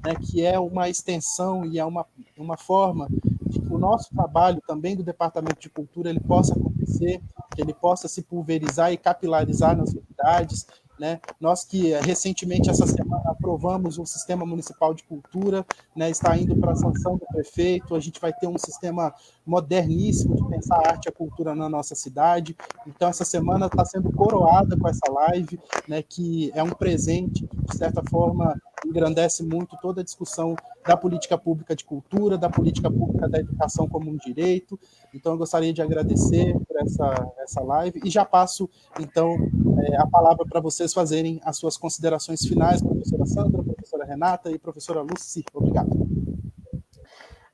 né, que é uma extensão e é uma forma de que o nosso trabalho também do Departamento de Cultura ele possa acontecer, que ele possa se pulverizar e capilarizar nas unidades, né? Nós que recentemente, essa semana, aprovamos um sistema municipal de cultura, né? Está indo para a sanção do prefeito, a gente vai ter um sistema moderníssimo de pensar a arte e a cultura na nossa cidade. Então, essa semana está sendo coroada com essa live, né? Que é um presente, que, de certa forma, engrandece muito toda a discussão da política pública de cultura, da política pública da educação como um direito. Então, eu gostaria de agradecer por essa live e já passo, então, a palavra para vocês fazerem as suas considerações finais, professora Sandra, professora Renata e professora Lucy. Obrigado.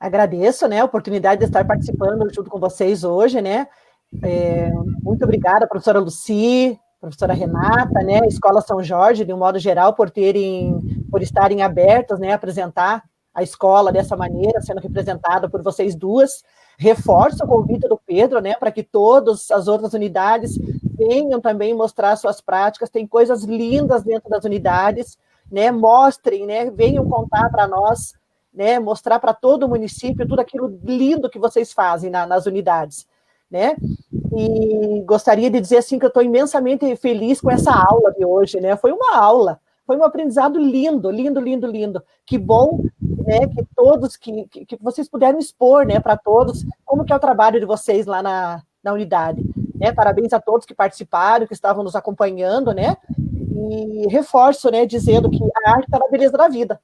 Agradeço, né, a oportunidade de estar participando junto com vocês hoje, né. Muito obrigada, professora Lucy, professora Renata, né, Escola São Jorge, de um modo geral, por estarem abertas, né, a apresentar a escola dessa maneira, sendo representada por vocês duas. Reforço o convite do Pedro, né, para que todas as outras unidades venham também mostrar suas práticas, tem coisas lindas dentro das unidades, né, mostrem, né, venham contar para nós, né, mostrar para todo o município tudo aquilo lindo que vocês fazem nas unidades, né, e gostaria de dizer, assim, que eu estou imensamente feliz com essa aula de hoje, né, foi uma aula, foi um aprendizado lindo, que bom, né, que todos, que vocês puderam expor, né, para todos, como que é o trabalho de vocês lá na unidade, né, parabéns a todos que participaram, que estavam nos acompanhando, né, e reforço, né, dizendo que a arte está na beleza da vida,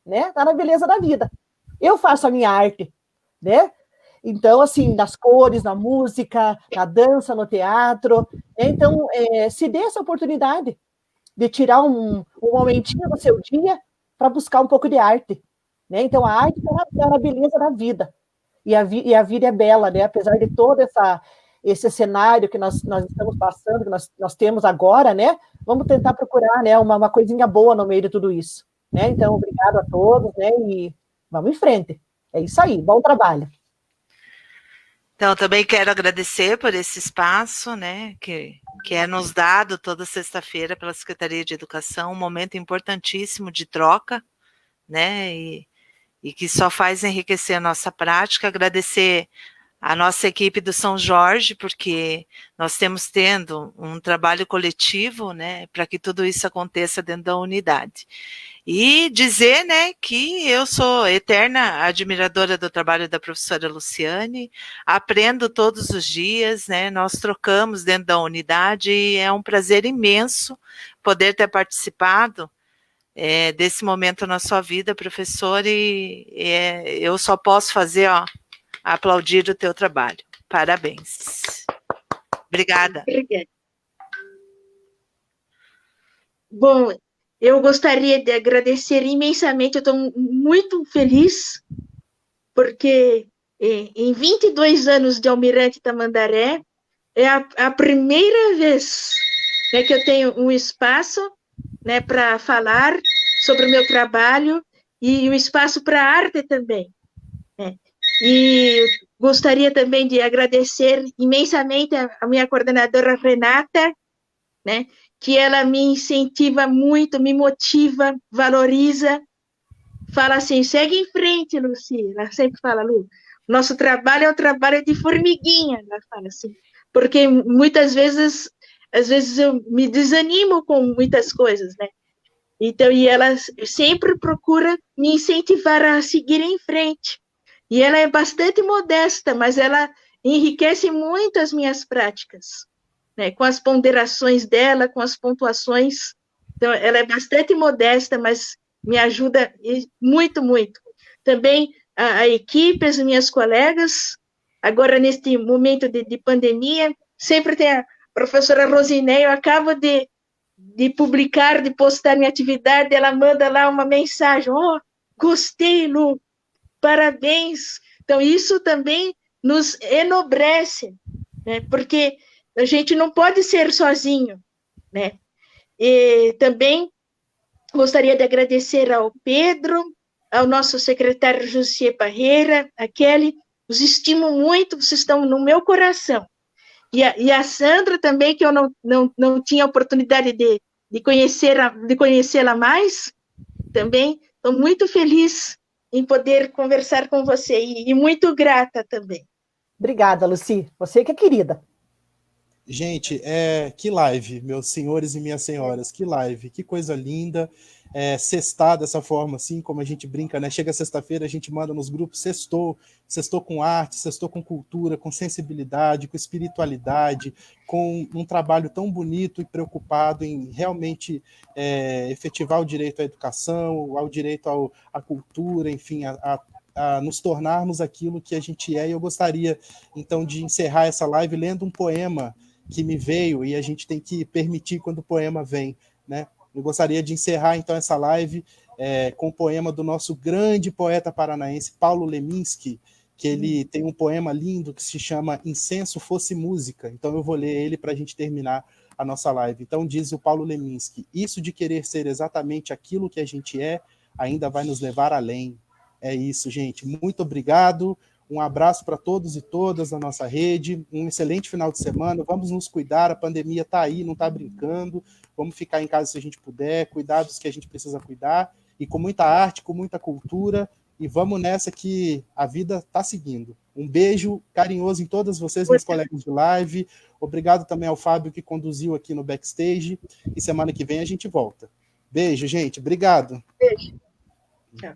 né, está na beleza da vida, eu faço a minha arte, né, então, assim, nas cores, na música, na dança, no teatro, né? Então, se dê essa oportunidade de tirar um momentinho do seu dia para buscar um pouco de arte, né? Então, a arte está na beleza da vida, e a vida é bela, né? Apesar de todo esse cenário que nós estamos passando, que nós temos agora, né? Vamos tentar procurar, né, uma coisinha boa no meio de tudo isso, né? Então, obrigado a todos, né? E vamos em frente. É isso aí, bom trabalho. Então, também quero agradecer por esse espaço, né, que é nos dado toda sexta-feira pela Secretaria de Educação, um momento importantíssimo de troca, né, e que só faz enriquecer a nossa prática. Agradecer a nossa equipe do São Jorge, porque nós temos tendo um trabalho coletivo, né, para que tudo isso aconteça dentro da unidade. E dizer, né, que eu sou eterna admiradora do trabalho da professora Luciane, aprendo todos os dias, né, nós trocamos dentro da unidade e é um prazer imenso poder ter participado desse momento na sua vida, professor, e eu só posso fazer, aplaudir o teu trabalho. Parabéns. Obrigada. Obrigada. Bom, eu gostaria de agradecer imensamente, eu estou muito feliz, porque em 22 anos de Almirante Tamandaré, é a primeira vez, né, que eu tenho um espaço, né, para falar sobre o meu trabalho e um espaço para arte também, né. E gostaria também de agradecer imensamente a minha coordenadora Renata, né, que ela me incentiva muito, me motiva, valoriza, fala assim, segue em frente, Lucy, ela sempre fala, Lu, nosso trabalho é um trabalho de formiguinha, ela fala assim, porque muitas vezes, às vezes eu me desanimo com muitas coisas, né, então, e ela sempre procura me incentivar a seguir em frente, e ela é bastante modesta, mas ela enriquece muito as minhas práticas, né, com as ponderações dela, com as pontuações. Então, ela é bastante modesta, mas me ajuda muito, muito. Também a equipe, as minhas colegas, agora neste momento de pandemia, sempre tem a professora Rosineia, eu acabo de publicar, de postar minha atividade, ela manda lá uma mensagem, gostei, Lu, parabéns. Então, isso também nos enobrece, né? Porque a gente não pode ser sozinho, né? E também gostaria de agradecer ao Pedro, ao nosso secretário José Parreira, a Kelly, os estimo muito, vocês estão no meu coração. E a Sandra também, que eu não tinha oportunidade de conhecê-la mais, também estou muito feliz em poder conversar com você e muito grata também. Obrigada, Lucy. Você que é querida. Gente, que live, meus senhores e minhas senhoras, que live, que coisa linda. Sextar dessa forma, assim, como a gente brinca, né? Chega sexta-feira, a gente manda nos grupos, sextou com arte, sextou com cultura, com sensibilidade, com espiritualidade, com um trabalho tão bonito e preocupado em realmente efetivar o direito à educação, ao direito à cultura, enfim, a nos tornarmos aquilo que a gente é. E eu gostaria, então, de encerrar essa live lendo um poema que me veio, e a gente tem que permitir quando o poema vem, né? Eu gostaria de encerrar, então, essa live com o poema do nosso grande poeta paranaense, Paulo Leminski, que ele tem um poema lindo que se chama Incenso Fosse Música. Então, eu vou ler ele para a gente terminar a nossa live. Então, diz o Paulo Leminski: isso de querer ser exatamente aquilo que a gente é, ainda vai nos levar além. É isso, gente. Muito obrigado. Um abraço para todos e todas da nossa rede. Um excelente final de semana. Vamos nos cuidar. A pandemia está aí, não está brincando. Vamos ficar em casa se a gente puder. Cuidar dos que a gente precisa cuidar. E com muita arte, com muita cultura. E vamos nessa que a vida está seguindo. Um beijo carinhoso em todas vocês, meus colegas de live. Obrigado também ao Fábio, que conduziu aqui no backstage. E semana que vem a gente volta. Beijo, gente. Obrigado. Beijo. Tchau.